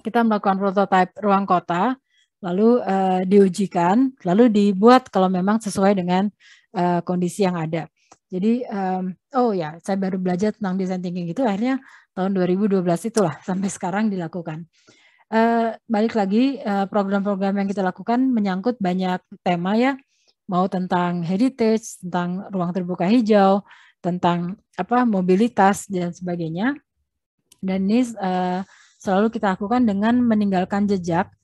B: kita melakukan prototipe ruang kota, lalu diujikan, lalu dibuat kalau memang sesuai dengan kondisi yang ada. Jadi, oh ya, saya baru belajar tentang design thinking itu akhirnya tahun 2012 itulah sampai sekarang dilakukan. Balik lagi, program-program yang kita lakukan menyangkut banyak tema ya, mau tentang heritage, tentang ruang terbuka hijau, tentang mobilitas dan sebagainya. Dan ini selalu kita lakukan dengan meninggalkan jejak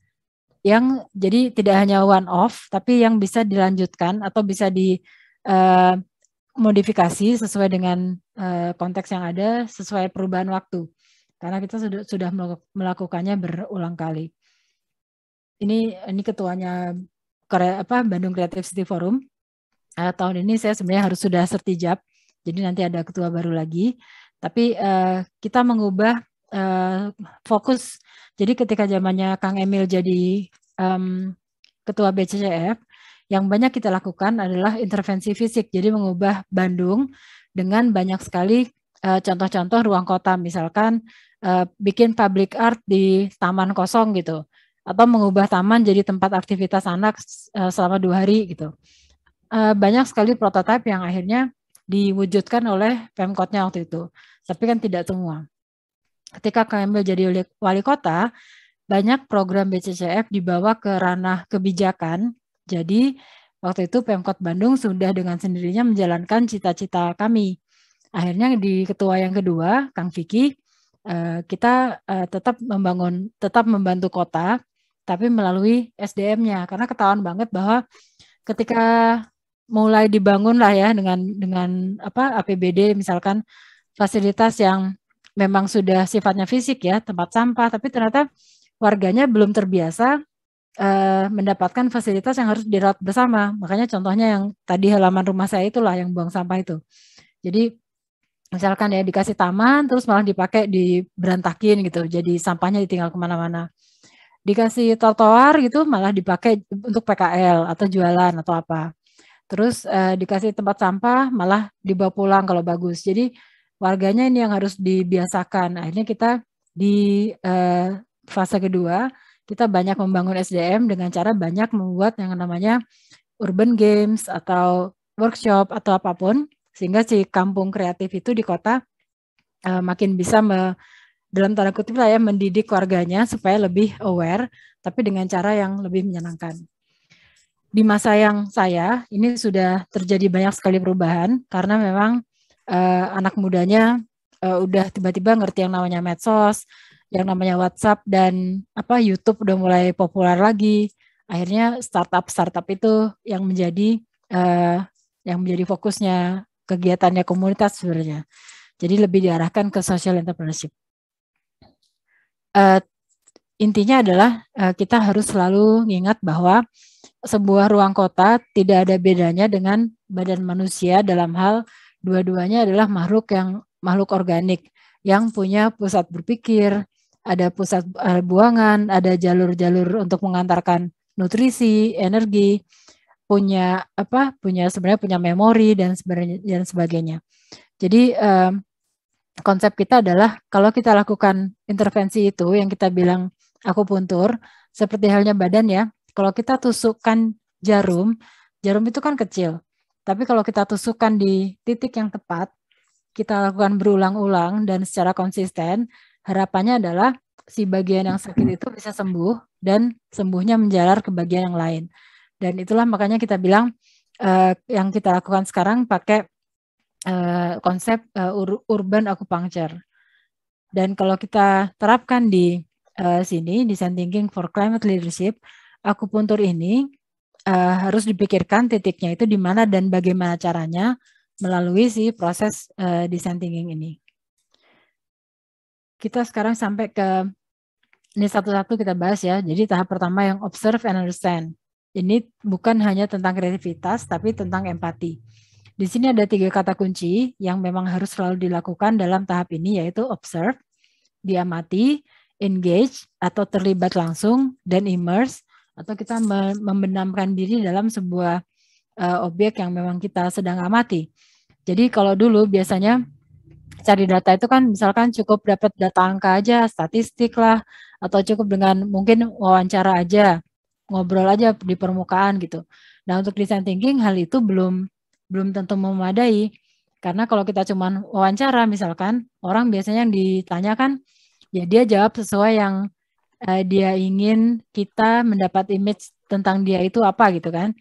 B: yang jadi tidak hanya one off, tapi yang bisa dilanjutkan atau bisa dimodifikasi sesuai dengan konteks yang ada, sesuai perubahan waktu. Karena kita sudah melakukannya berulang kali. Ini ketuanya Bandung Creative City Forum. Tahun ini saya sebenarnya harus sudah sertijab, jadi nanti ada ketua baru lagi. Tapi kita mengubah fokus. Jadi ketika zamannya Kang Emil jadi ketua BCCF, yang banyak kita lakukan adalah intervensi fisik. Jadi mengubah Bandung dengan banyak sekali contoh-contoh ruang kota, misalkan bikin public art di taman kosong gitu, atau mengubah taman jadi tempat aktivitas anak selama 2 hari gitu. Banyak sekali prototipe yang akhirnya diwujudkan oleh Pemkotnya waktu itu, tapi kan tidak semua. Ketika Kang Emil jadi wali kota, banyak program BCCF dibawa ke ranah kebijakan. Jadi waktu itu Pemkot Bandung sudah dengan sendirinya menjalankan cita-cita kami. Akhirnya di ketua yang kedua, Kang Vicky, kita tetap membantu kota, tapi melalui SDM-nya. Karena ketahuan banget bahwa ketika mulai dibangun lah ya dengan APBD, misalkan fasilitas yang memang sudah sifatnya fisik ya, tempat sampah, tapi ternyata warganya belum terbiasa mendapatkan fasilitas yang harus dirawat bersama. Makanya contohnya yang tadi halaman rumah saya itulah yang buang sampah itu. Jadi misalkan ya dikasih taman terus malah dipakai diberantakin gitu. Jadi sampahnya ditinggal kemana-mana. Dikasih trotoar gitu malah dipakai untuk PKL atau jualan atau apa. Terus dikasih tempat sampah malah dibawa pulang kalau bagus. Jadi warganya ini yang harus dibiasakan. Akhirnya kita di fase kedua kita banyak membangun SDM dengan cara banyak membuat yang namanya urban games atau workshop atau apapun, sehingga si kampung kreatif itu di kota makin bisa dalam tanda kutip lah ya mendidik warganya supaya lebih aware, tapi dengan cara yang lebih menyenangkan. Di masa yang saya ini sudah terjadi banyak sekali perubahan karena memang anak mudanya udah tiba-tiba ngerti yang namanya medsos, yang namanya WhatsApp dan YouTube udah mulai populer lagi. Akhirnya startup itu yang menjadi fokusnya kegiatannya komunitas sebenarnya. Jadi lebih diarahkan ke social entrepreneurship. Intinya adalah kita harus selalu mengingat bahwa sebuah ruang kota tidak ada bedanya dengan badan manusia dalam hal dua-duanya adalah makhluk organik yang punya pusat berpikir, ada pusat buangan, ada jalur-jalur untuk mengantarkan nutrisi, energi, punya sebenarnya punya memori dan sebagainya. Jadi konsep kita adalah kalau kita lakukan intervensi itu yang kita bilang akupuntur, seperti halnya badan ya, kalau kita tusukkan jarum itu kan kecil. Tapi kalau kita tusukkan di titik yang tepat, kita lakukan berulang-ulang dan secara konsisten, harapannya adalah si bagian yang sakit itu bisa sembuh dan sembuhnya menjalar ke bagian yang lain. Dan itulah makanya kita bilang yang kita lakukan sekarang pakai konsep urban acupuncture. Dan kalau kita terapkan di sini, Design Thinking for Climate Leadership, akupuntur ini harus dipikirkan titiknya itu di mana dan bagaimana caranya melalui si proses design thinking ini. Kita sekarang sampai ke ini satu-satu kita bahas ya. Jadi tahap pertama yang observe and understand. Ini bukan hanya tentang kreativitas, tapi tentang empati. Di sini ada 3 kata kunci yang memang harus selalu dilakukan dalam tahap ini, yaitu observe, diamati, engage atau terlibat langsung, dan immerse atau kita membenamkan diri dalam sebuah objek yang memang kita sedang amati. Jadi kalau dulu biasanya cari data itu kan misalkan cukup dapat data angka aja, statistik lah, atau cukup dengan mungkin wawancara aja, ngobrol aja di permukaan gitu. Nah untuk design thinking hal itu belum tentu memadai, karena kalau kita cuma wawancara misalkan, orang biasanya yang ditanyakan ya dia jawab sesuai yang dia ingin kita mendapat image tentang dia itu apa gitu kan.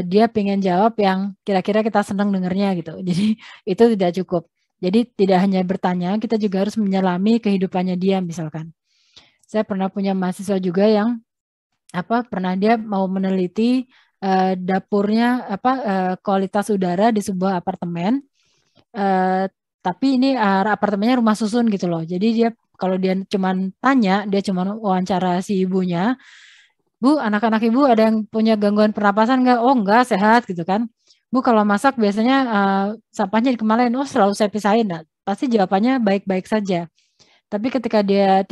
B: Dia pengen jawab yang kira-kira kita senang dengernya gitu. Jadi itu tidak cukup. Jadi tidak hanya bertanya, kita juga harus menyelami kehidupannya dia misalkan. Saya pernah punya mahasiswa juga yang pernah dia mau meneliti dapurnya kualitas udara di sebuah apartemen. Tapi ini apartemennya rumah susun gitu loh. Jadi dia kalau dia cuma tanya, dia cuma wawancara si ibunya, Bu, anak-anak ibu ada yang punya gangguan pernapasan nggak? Oh enggak, sehat gitu kan. Bu, kalau masak biasanya sampahnya dikemanain? Oh selalu saya pisahin. Nah, pasti jawabannya baik-baik saja. Tapi ketika dia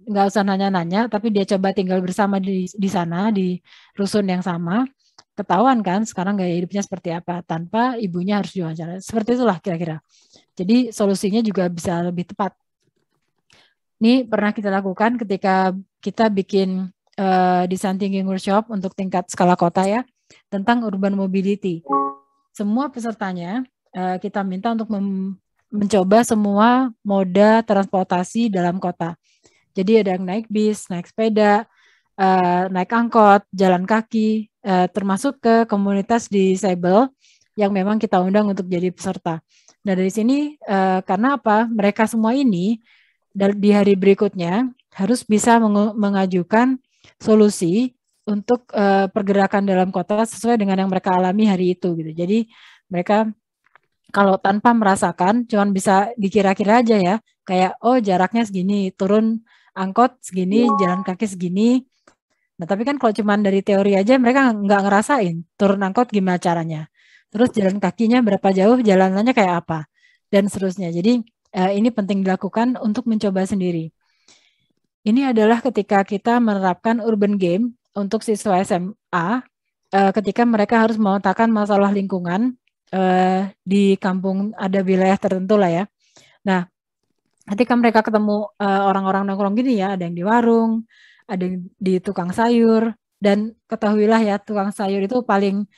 B: nggak usah nanya-nanya, tapi dia coba tinggal bersama di sana, di rusun yang sama, ketahuan kan sekarang gaya hidupnya seperti apa, tanpa ibunya harus diwawancara. Seperti itulah kira-kira. Jadi solusinya juga bisa lebih tepat. Ini pernah kita lakukan ketika kita bikin design thinking workshop untuk tingkat skala kota ya, tentang urban mobility. Semua pesertanya kita minta untuk mencoba semua moda transportasi dalam kota. Jadi ada yang naik bis, naik sepeda, naik angkot, jalan kaki, termasuk ke komunitas disable yang memang kita undang untuk jadi peserta. Nah dari sini karena apa? Mereka semua ini di hari berikutnya harus bisa mengajukan solusi untuk pergerakan dalam kota sesuai dengan yang mereka alami hari itu gitu. Jadi mereka kalau tanpa merasakan cuman bisa dikira-kira aja ya, kayak oh jaraknya segini, turun angkot segini, jalan kaki segini, Nah, tapi kan kalau cuma dari teori aja mereka nggak ngerasain turun angkot gimana caranya. Terus jalan kakinya berapa jauh, jalanannya kayak apa, dan seterusnya. Jadi ini penting dilakukan untuk mencoba sendiri. Ini adalah ketika kita menerapkan urban game untuk siswa SMA, ketika mereka harus memetakan masalah lingkungan di kampung, ada wilayah tertentu lah ya. Nah, ketika mereka ketemu orang-orang nongkrong gini ya, ada yang di warung, ada yang di tukang sayur, dan ketahuilah ya, tukang sayur itu paling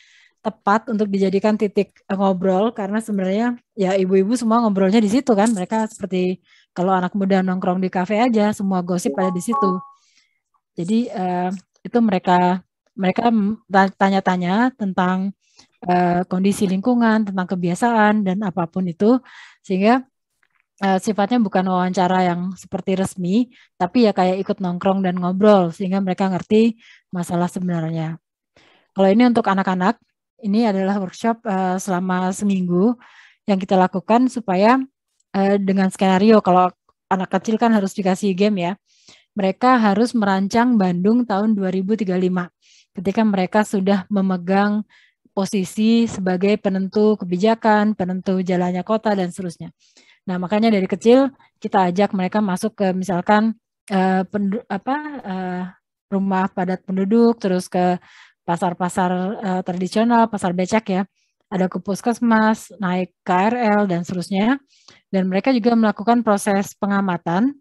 B: tepat untuk dijadikan titik ngobrol, karena sebenarnya ya ibu-ibu semua ngobrolnya di situ kan. Mereka seperti kalau anak muda nongkrong di kafe aja, semua gosip ada di situ. Jadi itu mereka tanya-tanya tentang kondisi lingkungan, tentang kebiasaan dan apapun itu, sehingga sifatnya bukan wawancara yang seperti resmi, tapi ya kayak ikut nongkrong dan ngobrol, sehingga mereka ngerti masalah sebenarnya. Kalau ini untuk anak-anak, ini adalah workshop selama seminggu yang kita lakukan supaya dengan skenario, kalau anak kecil kan harus dikasih game ya, mereka harus merancang Bandung tahun 2035, ketika mereka sudah memegang posisi sebagai penentu kebijakan, penentu jalannya kota, dan seterusnya. Nah, makanya dari kecil kita ajak mereka masuk ke misalkan rumah padat penduduk, terus ke pasar-pasar tradisional, pasar becak ya, ada ke puskesmas, naik KRL dan seterusnya. Dan mereka juga melakukan proses pengamatan,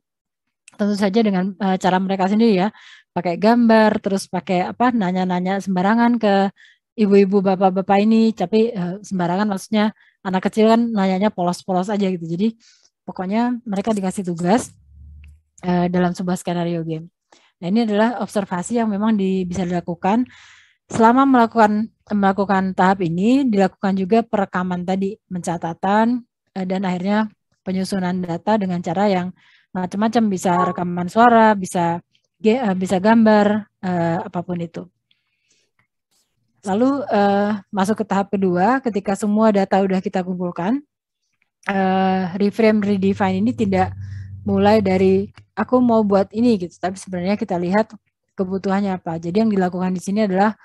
B: tentu saja dengan cara mereka sendiri ya, pakai gambar, terus pakai nanya-nanya sembarangan ke ibu-ibu, bapak-bapak ini, tapi sembarangan maksudnya anak kecil kan nanyanya polos-polos aja gitu. Jadi pokoknya mereka dikasih tugas dalam sebuah skenario game. Nah, ini adalah observasi yang memang bisa dilakukan. Selama melakukan tahap ini, dilakukan juga perekaman tadi, pencatatan, dan akhirnya penyusunan data dengan cara yang macam-macam, bisa rekaman suara, bisa gambar, apapun itu. Lalu masuk ke tahap kedua, ketika semua data udah kita kumpulkan, reframe redefine ini tidak mulai dari aku mau buat ini gitu, tapi sebenarnya kita lihat kebutuhannya apa. Jadi yang dilakukan di sini adalah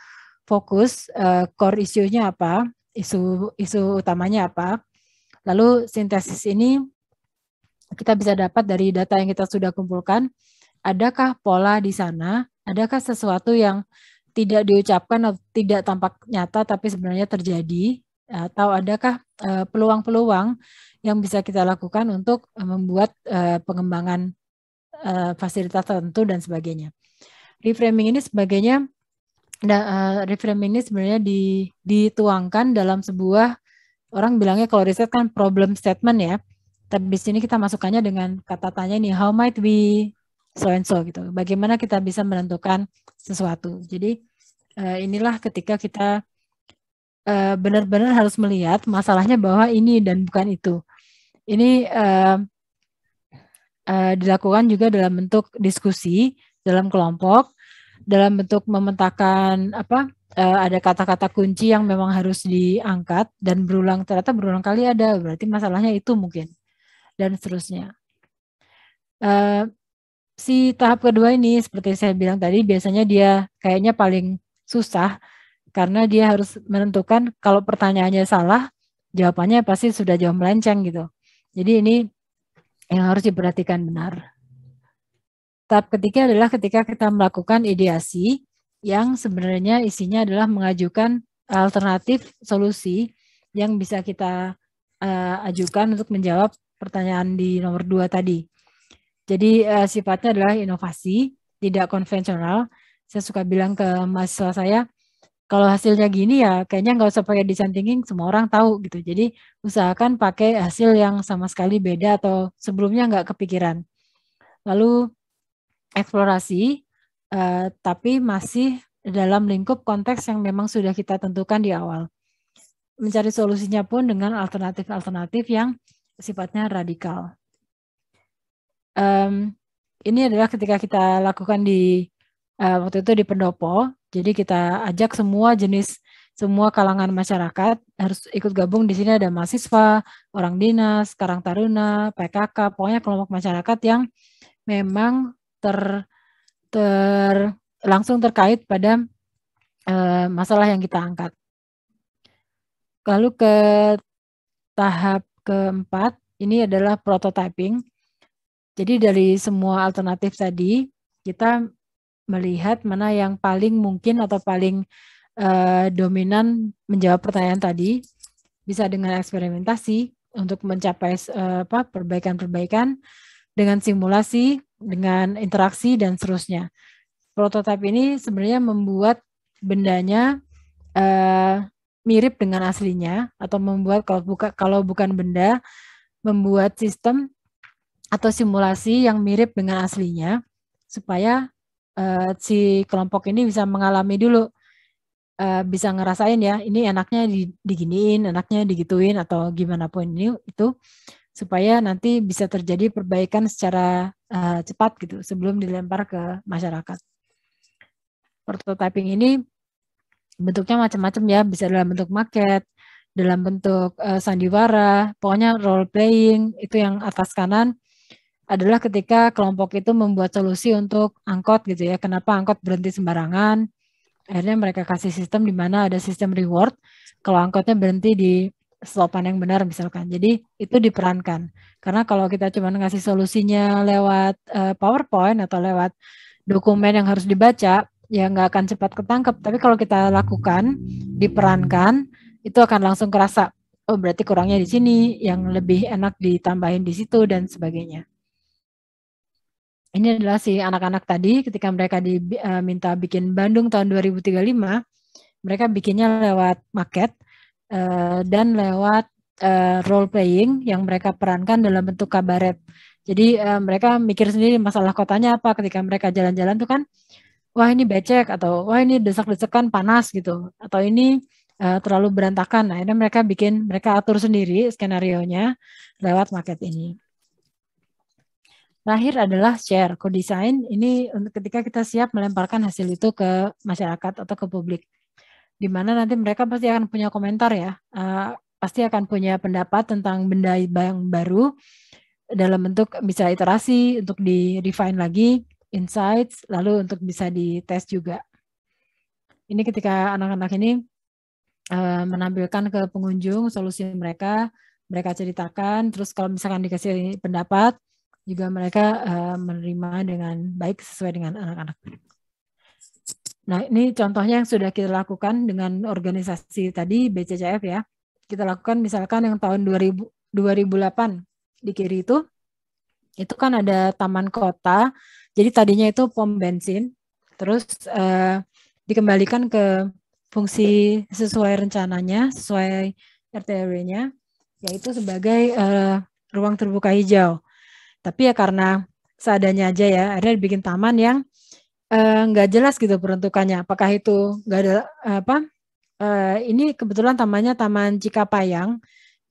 B: fokus core issue-nya apa, isu utamanya apa. Lalu sintesis ini kita bisa dapat dari data yang kita sudah kumpulkan. Adakah pola di sana? Adakah sesuatu yang tidak diucapkan atau tidak tampak nyata tapi sebenarnya terjadi? Atau adakah peluang-peluang yang bisa kita lakukan untuk membuat pengembangan fasilitas tertentu dan sebagainya. Reframing ini sebenarnya dituangkan dalam sebuah, orang bilangnya kalau riset kan problem statement ya, tapi di sini kita masukkannya dengan kata tanya ini, how might we so and so gitu. Bagaimana kita bisa menentukan sesuatu. Jadi inilah ketika kita benar-benar harus melihat masalahnya bahwa ini dan bukan itu. Ini dilakukan juga dalam bentuk diskusi dalam kelompok, dalam bentuk memetakan ada kata-kata kunci yang memang harus diangkat dan ternyata berulang kali ada, berarti masalahnya itu mungkin, dan seterusnya. Si tahap kedua ini seperti saya bilang tadi, biasanya dia kayaknya paling susah karena dia harus menentukan kalau pertanyaannya salah, jawabannya pasti sudah jauh melenceng gitu. Jadi ini yang harus diperhatikan benar. Tahap ketiga adalah ketika kita melakukan ideasi yang sebenarnya isinya adalah mengajukan alternatif solusi yang bisa kita ajukan untuk menjawab pertanyaan di nomor 2 tadi. Jadi sifatnya adalah inovasi, tidak konvensional. Saya suka bilang ke mahasiswa saya, kalau hasilnya gini ya kayaknya nggak usah pakai design thinking, semua orang tahu gitu. Jadi usahakan pakai hasil yang sama sekali beda atau sebelumnya nggak kepikiran. Lalu eksplorasi, tapi masih dalam lingkup konteks yang memang sudah kita tentukan di awal. Mencari solusinya pun dengan alternatif-alternatif yang sifatnya radikal. Ini adalah ketika kita lakukan di waktu itu di Pendopo. Jadi kita ajak semua kalangan masyarakat harus ikut gabung. Di sini ada mahasiswa, orang dinas, Karang Taruna, PKK, pokoknya kelompok masyarakat yang memang langsung terkait pada masalah yang kita angkat. Lalu ke tahap keempat, ini adalah prototyping. Jadi dari semua alternatif tadi, kita melihat mana yang paling mungkin atau paling dominan menjawab pertanyaan tadi, bisa dengan eksperimentasi untuk mencapai perbaikan-perbaikan, dengan simulasi, dengan interaksi, dan seterusnya. Prototype ini sebenarnya membuat bendanya mirip dengan aslinya, atau membuat kalau bukan benda, membuat sistem atau simulasi yang mirip dengan aslinya, supaya si kelompok ini bisa mengalami dulu, bisa ngerasain ya, ini enaknya diginiin, enaknya digituin, atau gimana pun itu, supaya nanti bisa terjadi perbaikan secara cepat gitu, sebelum dilempar ke masyarakat. Prototyping ini bentuknya macam-macam ya, bisa dalam bentuk maket, dalam bentuk sandiwara, pokoknya role playing. Itu yang atas kanan adalah ketika kelompok itu membuat solusi untuk angkot gitu ya, kenapa angkot berhenti sembarangan. Akhirnya mereka kasih sistem di mana ada sistem reward kalau angkotnya berhenti di stopan yang benar misalkan. Jadi itu diperankan. Karena kalau kita cuma ngasih solusinya lewat PowerPoint atau lewat dokumen yang harus dibaca, ya nggak akan cepat ketangkep. Tapi kalau kita lakukan, diperankan, itu akan langsung kerasa, oh berarti kurangnya di sini, yang lebih enak ditambahin di situ, dan sebagainya. Ini adalah si anak-anak tadi, ketika mereka diminta bikin Bandung tahun 2035, mereka bikinnya lewat maket dan lewat role playing yang mereka perankan dalam bentuk kabaret. Jadi mereka mikir sendiri masalah kotanya apa ketika mereka jalan-jalan tuh kan, wah ini becek, atau wah ini desak-desakan panas gitu, atau ini terlalu berantakan. Nah, akhirnya mereka atur sendiri skenario-nya lewat maket ini. Terakhir adalah share, co-design. Ini untuk ketika kita siap melemparkan hasil itu ke masyarakat atau ke publik. Di mana nanti mereka pasti akan punya komentar ya, pasti akan punya pendapat tentang benda yang baru, dalam bentuk bisa iterasi, untuk di-refine lagi, insights, lalu untuk bisa dites juga. Ini ketika anak-anak ini menampilkan ke pengunjung solusi mereka ceritakan, terus kalau misalkan dikasih pendapat, juga mereka menerima dengan baik sesuai dengan anak-anak. Nah, ini contohnya yang sudah kita lakukan dengan organisasi tadi, BCCF ya. Kita lakukan misalkan yang tahun 2008 di kiri itu kan ada taman kota. Jadi tadinya itu pom bensin, terus dikembalikan ke fungsi sesuai rencananya, sesuai RT/RW-nya, yaitu sebagai ruang terbuka hijau. Tapi ya karena seadanya aja ya, akhirnya dibikin taman yang nggak jelas gitu peruntukannya. Apakah itu nggak ada ini kebetulan tamannya Taman Cikapayang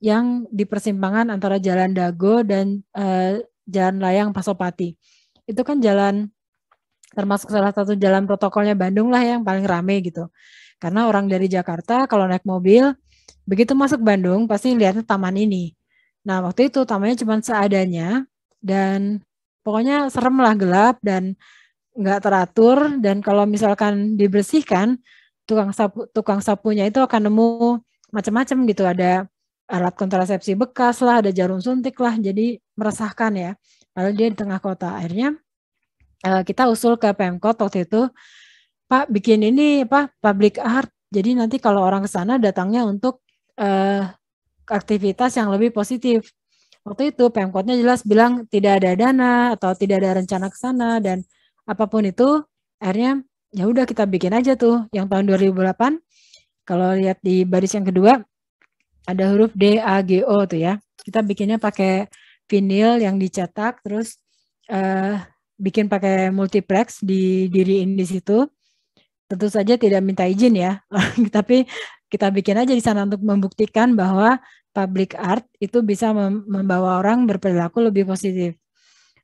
B: yang di persimpangan antara Jalan Dago dan Jalan Layang Pasopati. Itu kan jalan termasuk salah satu jalan protokolnya Bandung lah yang paling rame gitu. Karena orang dari Jakarta kalau naik mobil, begitu masuk Bandung pasti lihatnya taman ini. Nah waktu itu tamannya cuma seadanya, dan pokoknya serem lah, gelap dan nggak teratur, dan kalau misalkan dibersihkan, tukang sapunya itu akan nemu macam-macam gitu, ada alat kontrasepsi bekas lah, ada jarum suntik lah, jadi meresahkan ya. Lalu dia di tengah kota. Akhirnya kita usul ke Pemkot waktu itu, Pak bikin ini public art. Jadi nanti kalau orang ke sana datangnya untuk aktivitas yang lebih positif. Waktu itu Pemkotnya jelas bilang tidak ada dana atau tidak ada rencana ke sana, dan apapun itu akhirnya ya udah kita bikin aja tuh yang tahun 2008. Kalau lihat di baris yang kedua ada huruf DAGO tuh ya. Kita bikinnya pakai vinil yang dicetak, terus bikin pakai multiplex, didiriin di situ. Tentu saja tidak minta izin ya, tapi kita bikin aja di sana untuk membuktikan bahwa public art itu bisa membawa orang berperilaku lebih positif.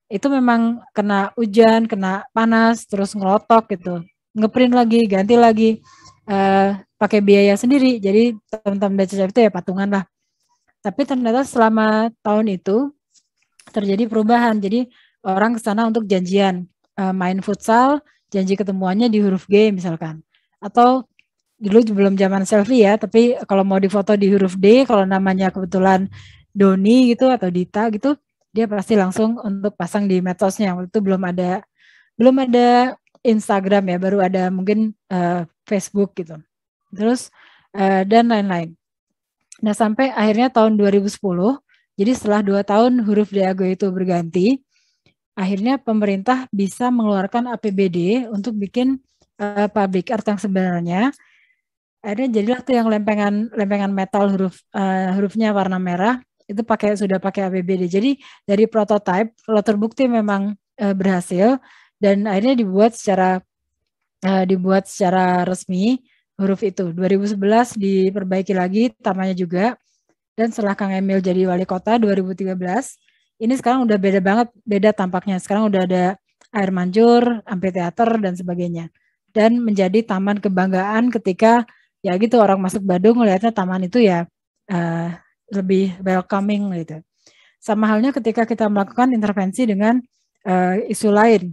B: Itu memang kena hujan, kena panas, terus ngelotok gitu. Ngeprint lagi, ganti lagi, pakai biaya sendiri. Jadi teman-teman BCCF itu ya patungan lah. Tapi ternyata selama tahun itu terjadi perubahan. Jadi orang ke sana untuk janjian, main futsal, janji ketemuannya di huruf G misalkan. Atau dulu belum zaman selfie ya, tapi kalau mau difoto di huruf D, kalau namanya kebetulan Doni gitu atau Dita gitu, dia pasti langsung untuk pasang di medsosnya. Waktu itu belum ada Instagram ya, baru ada mungkin Facebook gitu. Terus dan lain-lain. Nah, sampai akhirnya tahun 2010, jadi setelah 2 tahun huruf Diago itu berganti, akhirnya pemerintah bisa mengeluarkan APBD untuk bikin public art yang sebenarnya. Akhirnya jadilah tuh yang lempengan metal hurufnya warna merah itu sudah pakai APBD. Jadi dari prototype kalau terbukti memang berhasil dan akhirnya dibuat secara resmi huruf itu. 2011 diperbaiki lagi tamanya juga, dan setelah Kang Emil jadi wali kota 2013, ini sekarang udah beda banget, beda tampaknya. Sekarang udah ada air mancur, amphitheater dan sebagainya. Dan menjadi taman kebanggaan ketika ya gitu orang masuk Badung melihatnya taman itu ya lebih welcoming gitu. Sama halnya ketika kita melakukan intervensi dengan isu lain.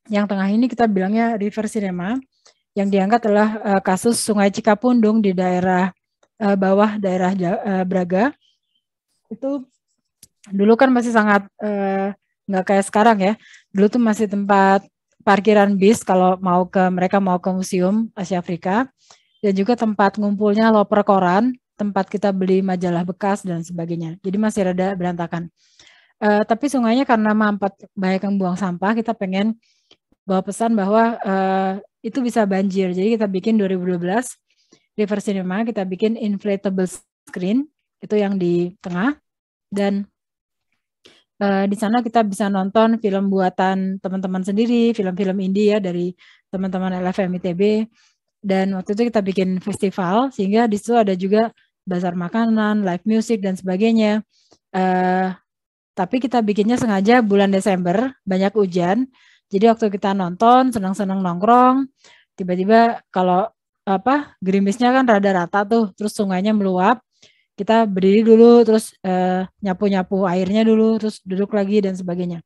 B: Yang tengah ini kita bilangnya river cinema, yang diangkat adalah kasus Sungai Cikapundung di daerah bawah daerah Braga. Itu dulu kan masih sangat nggak kayak sekarang ya. Dulu tuh masih tempat parkiran bis kalau mereka mau ke Museum Asia Afrika, dan juga tempat ngumpulnya loper koran, tempat kita beli majalah bekas dan sebagainya. Jadi masih rada berantakan. Tapi sungainya karena mampet banyak yang buang sampah, kita pengen bawa pesan bahwa itu bisa banjir. Jadi kita bikin 2012 River Cinema, kita bikin inflatable screen, itu yang di tengah, dan di sana kita bisa nonton film buatan teman-teman sendiri, film-film indie ya dari teman-teman LFM ITB. Dan waktu itu kita bikin festival, sehingga di situ ada juga bazar makanan, live music dan sebagainya. Tapi kita bikinnya sengaja bulan Desember, banyak hujan. Jadi waktu kita nonton, senang-senang nongkrong, tiba-tiba kalau gerimisnya kan rada rata tuh, terus sungainya meluap. Kita berdiri dulu, terus nyapu-nyapu airnya dulu, terus duduk lagi dan sebagainya.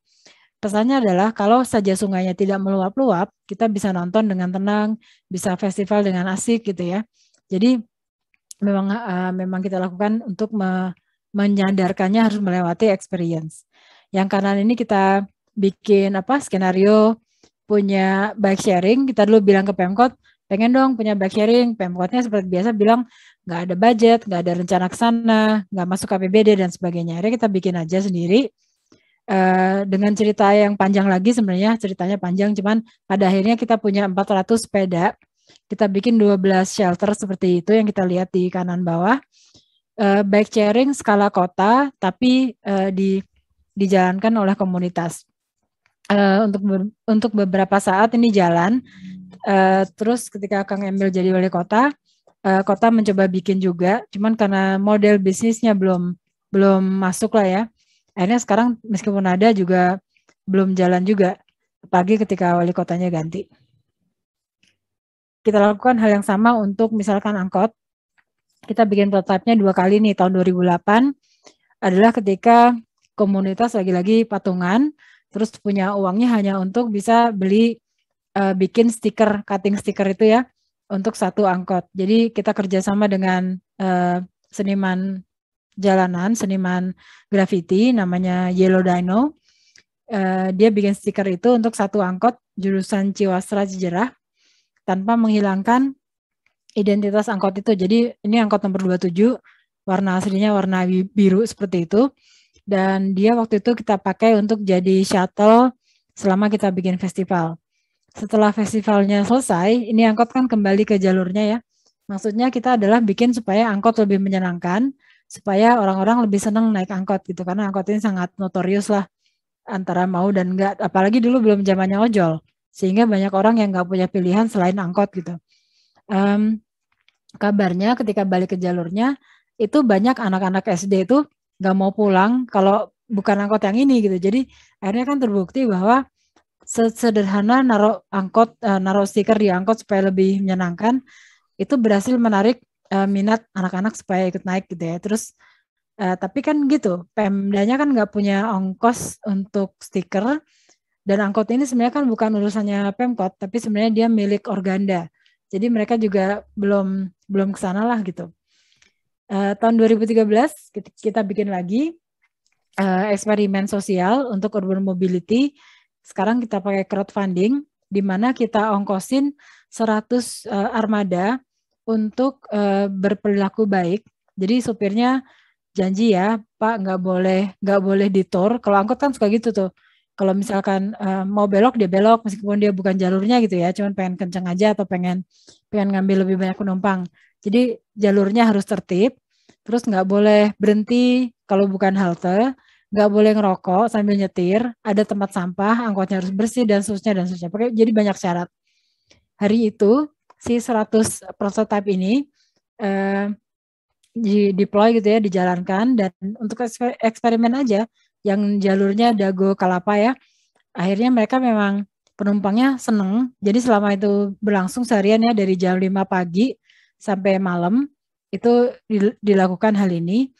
B: Pesannya adalah kalau saja sungainya tidak meluap-luap, kita bisa nonton dengan tenang, bisa festival dengan asik gitu ya. Jadi memang kita lakukan untuk menyadarkannya harus melewati experience. Yang kanan ini kita bikin skenario punya bike sharing. Kita dulu bilang ke Pemkot, pengen dong punya bike sharing. Pemkotnya seperti biasa bilang nggak ada budget, nggak ada rencana ke sana, nggak masuk APBD dan sebagainya. Akhirnya kita bikin aja sendiri dengan cerita yang panjang lagi. Sebenarnya ceritanya panjang, cuman pada akhirnya kita punya 400 sepeda. Kita bikin 12 shelter seperti itu yang kita lihat di kanan bawah. Bike sharing skala kota, tapi dijalankan oleh komunitas. Untuk beberapa saat ini jalan. Terus ketika Kang Emil jadi wali kota, kota mencoba bikin juga, cuman karena model bisnisnya belum masuk lah ya. Akhirnya sekarang meskipun ada juga belum jalan juga, apalagi ketika wali kotanya ganti. Kita lakukan hal yang sama untuk misalkan angkot. Kita bikin prototipe-nya 2 kali nih, tahun 2008 adalah ketika komunitas lagi-lagi patungan, terus punya uangnya hanya untuk bisa beli bikin stiker, cutting stiker itu ya, untuk satu angkot. Jadi kita kerjasama dengan seniman jalanan, seniman graffiti, namanya Yellow Dino. Dia bikin stiker itu untuk satu angkot jurusan Ciwastra Cijerah, tanpa menghilangkan identitas angkot itu. Jadi ini angkot nomor 27, warna aslinya warna biru seperti itu. Dan dia waktu itu kita pakai untuk jadi shuttle selama kita bikin festival. Setelah festivalnya selesai, ini angkot kan kembali ke jalurnya ya. Maksudnya kita adalah bikin supaya angkot lebih menyenangkan, supaya orang-orang lebih senang naik angkot gitu. Karena angkot ini sangat notorius lah, antara mau dan enggak. Apalagi dulu belum zamannya ojol, sehingga banyak orang yang nggak punya pilihan selain angkot gitu. Kabarnya ketika balik ke jalurnya, itu banyak anak-anak SD itu nggak mau pulang kalau bukan angkot yang ini gitu. Jadi akhirnya kan terbukti bahwa sederhana naruh stiker di angkot supaya lebih menyenangkan, itu berhasil menarik minat anak-anak supaya ikut naik gitu ya. Terus tapi kan gitu, Pemdanya kan nggak punya ongkos untuk stiker, Dan angkot ini sebenarnya kan bukan urusannya Pemkot, tapi sebenarnya dia milik Organda. Jadi mereka juga belum ke sana lah gitu. Tahun 2013 kita bikin lagi eksperimen sosial untuk urban mobility. Sekarang kita pakai crowdfunding, di mana kita ongkosin 100 armada untuk berperilaku baik. Jadi supirnya janji ya, Pak, nggak boleh ditor. Kalau angkot kan suka gitu tuh. Kalau misalkan mau belok dia belok meskipun dia bukan jalurnya gitu ya, cuman pengen kenceng aja atau pengen ngambil lebih banyak penumpang. Jadi jalurnya harus tertib, terus nggak boleh berhenti kalau bukan halte, nggak boleh ngerokok sambil nyetir, ada tempat sampah, angkotnya harus bersih dan seterusnya. Jadi banyak syarat. Hari itu si 100 prototipe ini di deploy gitu ya, dijalankan, dan untuk eksperimen aja yang jalurnya Dago Kalapa ya, akhirnya mereka memang penumpangnya seneng. Jadi selama itu berlangsung seharian ya, dari jam 5 pagi sampai malam itu dilakukan hal ini.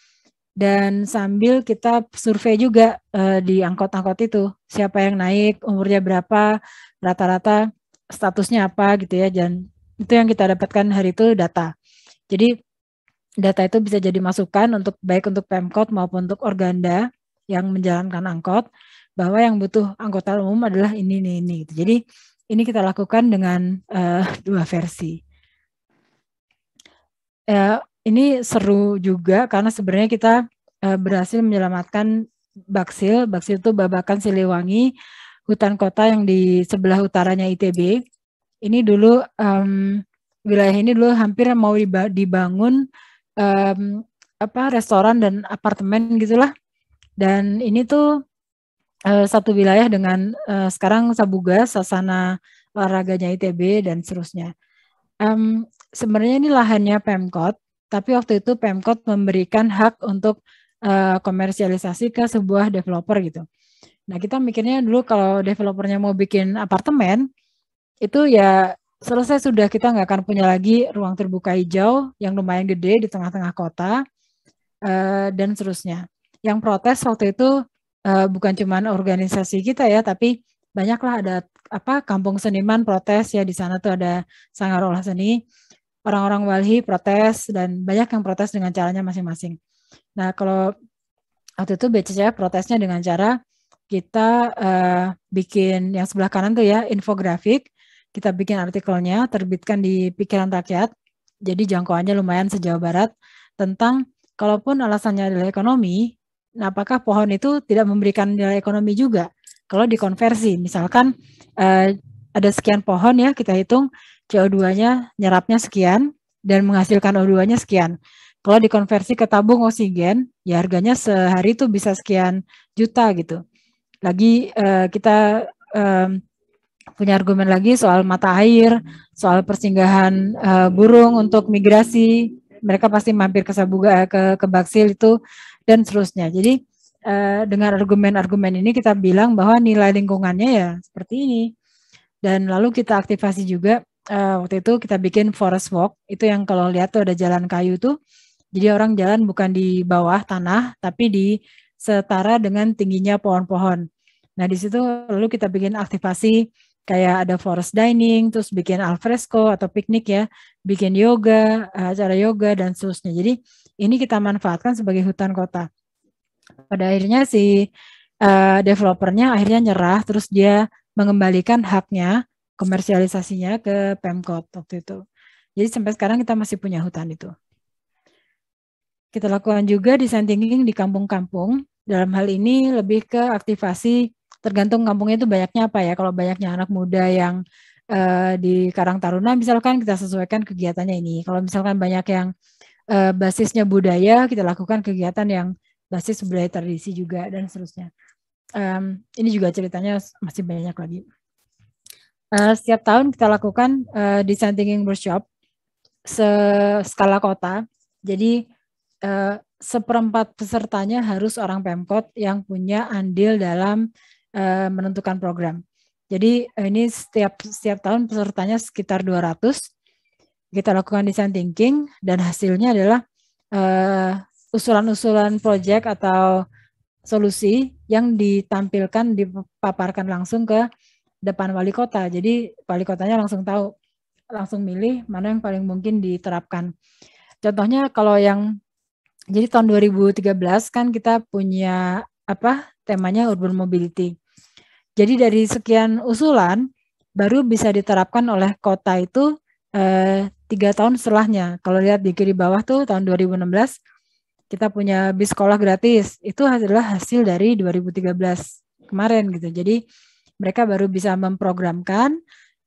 B: Dan sambil kita survei juga di angkot-angkot itu, siapa yang naik, umurnya berapa, rata-rata statusnya apa gitu ya. Dan itu yang kita dapatkan hari itu data. Jadi data itu bisa jadi masukan untuk baik untuk Pemkot maupun untuk Organda yang menjalankan angkot, bahwa yang butuh angkutan umum adalah ini. Gitu. Jadi ini kita lakukan dengan 2 versi. Ini seru juga karena sebenarnya kita berhasil menyelamatkan Baksil. Baksil itu Babakan Siliwangi, hutan kota yang di sebelah utaranya ITB. Ini dulu wilayah ini dulu hampir mau dibangun restoran dan apartemen gitulah. Dan ini tuh satu wilayah dengan sekarang Sabuga, sasana olahraganya ITB dan seterusnya. Sebenarnya ini lahannya Pemkot, tapi waktu itu Pemkot memberikan hak untuk komersialisasi ke sebuah developer gitu. Nah kita mikirnya dulu kalau developernya mau bikin apartemen, itu ya selesai sudah, kita nggak akan punya lagi ruang terbuka hijau yang lumayan gede di tengah-tengah kota dan seterusnya. Yang protes waktu itu bukan cuma organisasi kita ya, tapi banyaklah ada kampung seniman protes ya, di sana tuh ada sanggar olah seni, orang-orang Walhi protes, dan banyak yang protes dengan caranya masing-masing. Nah kalau waktu itu BCCF protesnya dengan cara kita bikin yang sebelah kanan tuh ya, infografik, kita bikin artikelnya, terbitkan di Pikiran Rakyat, jadi jangkauannya lumayan se-Jawa Barat, tentang kalaupun alasannya adalah ekonomi, nah apakah pohon itu tidak memberikan nilai ekonomi juga? Kalau dikonversi, misalkan ada sekian pohon ya, kita hitung CO2-nya nyerapnya sekian dan menghasilkan O2-nya sekian. Kalau dikonversi ke tabung oksigen, ya harganya sehari itu bisa sekian juta gitu. Lagi kita punya argumen lagi soal mata air, soal persinggahan burung untuk migrasi, mereka pasti mampir ke Sabuga, ke Baksil itu, dan seterusnya. Jadi dengan argumen-argumen ini kita bilang bahwa nilai lingkungannya ya seperti ini. Dan lalu kita aktivasi juga, waktu itu kita bikin forest walk, itu yang kalau lihat tuh ada jalan kayu tuh, jadi orang jalan bukan di bawah tanah, tapi di setara dengan tingginya pohon-pohon. Nah di situ lalu kita bikin aktivasi kayak ada forest dining, terus bikin alfresco atau piknik ya, bikin yoga, acara yoga dan seterusnya. Jadi ini kita manfaatkan sebagai hutan kota. Pada akhirnya si developernya akhirnya nyerah, terus dia mengembalikan haknya komersialisasinya ke Pemkot waktu itu. Jadi sampai sekarang kita masih punya hutan itu. Kita lakukan juga design thinking di kampung-kampung. Dalam hal ini lebih ke aktivasi, tergantung kampungnya itu banyaknya apa ya. Kalau banyaknya anak muda yang di Karang Taruna misalkan, kita sesuaikan kegiatannya ini. Kalau misalkan banyak yang basisnya budaya, kita lakukan kegiatan yang basis budaya tradisi juga dan seterusnya. Ini juga ceritanya masih banyak lagi. Setiap tahun kita lakukan design thinking workshop skala kota. Jadi 1/4 pesertanya harus orang Pemkot yang punya andil dalam menentukan program. Jadi ini setiap tahun pesertanya sekitar 200. Kita lakukan design thinking dan hasilnya adalah usulan-usulan project atau solusi yang ditampilkan, dipaparkan langsung ke depan wali kota. Jadi wali kotanya langsung tahu, langsung milih mana yang paling mungkin diterapkan. Contohnya kalau yang, jadi tahun 2013 kan kita punya temanya urban mobility. Jadi dari sekian usulan baru bisa diterapkan oleh kota itu 3 tahun setelahnya. Kalau lihat di kiri bawah tuh tahun 2016 kita punya bis sekolah gratis. Itu adalah hasil dari 2013 kemarin gitu. Jadi mereka baru bisa memprogramkan,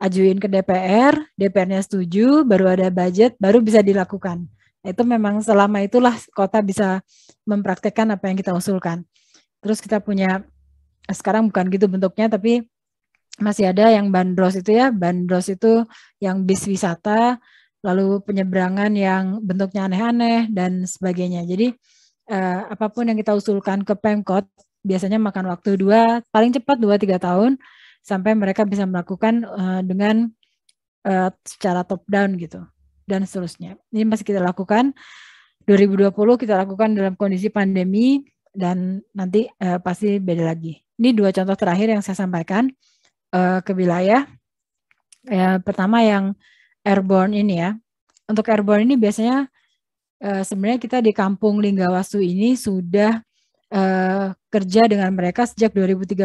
B: ajuin ke DPR, DPR-nya setuju, baru ada budget, baru bisa dilakukan. Itu memang selama itulah kota bisa mempraktekkan apa yang kita usulkan. Terus kita punya, sekarang bukan gitu bentuknya, tapi masih ada yang bandros itu ya, bandros itu yang bis wisata, lalu penyeberangan yang bentuknya aneh-aneh dan sebagainya. Jadi apapun yang kita usulkan ke Pemkot biasanya makan waktu paling cepat 2-3 tahun sampai mereka bisa melakukan dengan secara top down gitu dan seterusnya. Ini masih kita lakukan 2020 kita lakukan dalam kondisi pandemi dan nanti pasti beda lagi. Ini 2 contoh terakhir yang saya sampaikan ke wilayah. Pertama yang airborne ini ya. Untuk airborne ini biasanya sebenarnya kita di Kampung Linggawastu ini sudah kerja dengan mereka sejak 2013.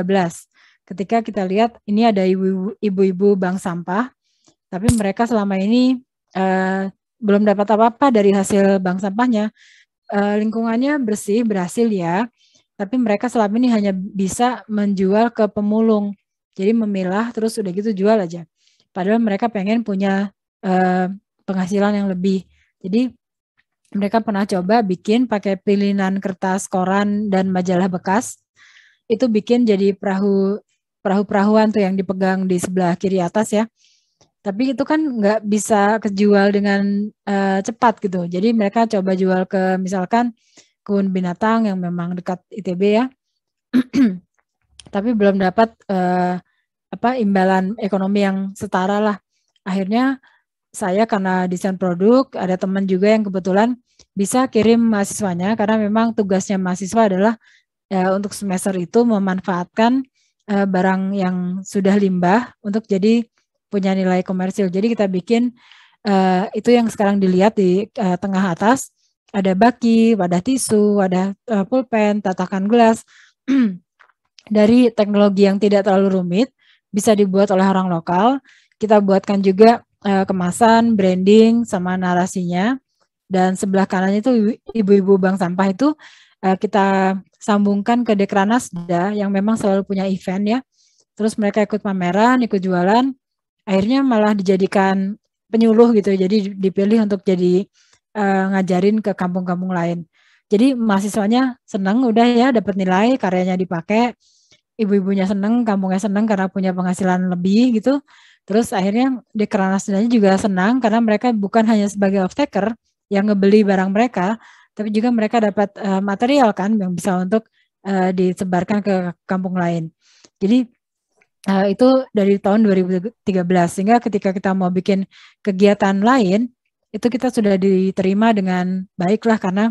B: Ketika kita lihat ini ada ibu-ibu bank sampah, tapi mereka selama ini belum dapat apa-apa dari hasil bank sampahnya. Lingkungannya bersih, berhasil ya, tapi mereka selama ini hanya bisa menjual ke pemulung. Jadi memilah terus udah gitu jual aja. Padahal mereka pengen punya penghasilan yang lebih. Jadi mereka pernah coba bikin pakai pilihan kertas, koran, dan majalah bekas. Itu bikin jadi perahu-perahuan tuh yang dipegang di sebelah kiri atas ya. Tapi itu kan nggak bisa kejual dengan cepat gitu. Jadi mereka coba jual ke misalkan kebun binatang yang memang dekat ITB ya. Tapi belum dapat imbalan ekonomi yang setara lah. Akhirnya saya karena desain produk, ada teman juga yang kebetulan bisa kirim mahasiswanya karena memang tugasnya mahasiswa adalah untuk semester itu memanfaatkan barang yang sudah limbah untuk jadi punya nilai komersil. Jadi kita bikin itu yang sekarang dilihat di tengah atas, ada baki, wadah tisu, wadah pulpen, tatakan gelas. Dari teknologi yang tidak terlalu rumit, bisa dibuat oleh orang lokal. Kita buatkan juga kemasan, branding, sama narasinya. Dan sebelah kanannya itu ibu-ibu bank sampah itu kita sambungkan ke Dekranasda yang memang selalu punya event ya. Terus mereka ikut pameran, ikut jualan. Akhirnya malah dijadikan penyuluh gitu. Jadi dipilih untuk jadi ngajarin ke kampung-kampung lain. Jadi mahasiswanya senang udah ya dapat nilai, karyanya dipakai. Ibu-ibunya senang, kampungnya senang karena punya penghasilan lebih gitu. Terus akhirnya Dekranasdanya juga senang karena mereka bukan hanya sebagai off-taker yang ngebeli barang mereka, tapi juga mereka dapat material kan yang bisa untuk disebarkan ke kampung lain. Jadi itu dari tahun 2013, sehingga ketika kita mau bikin kegiatan lain, itu kita sudah diterima dengan baik lah, karena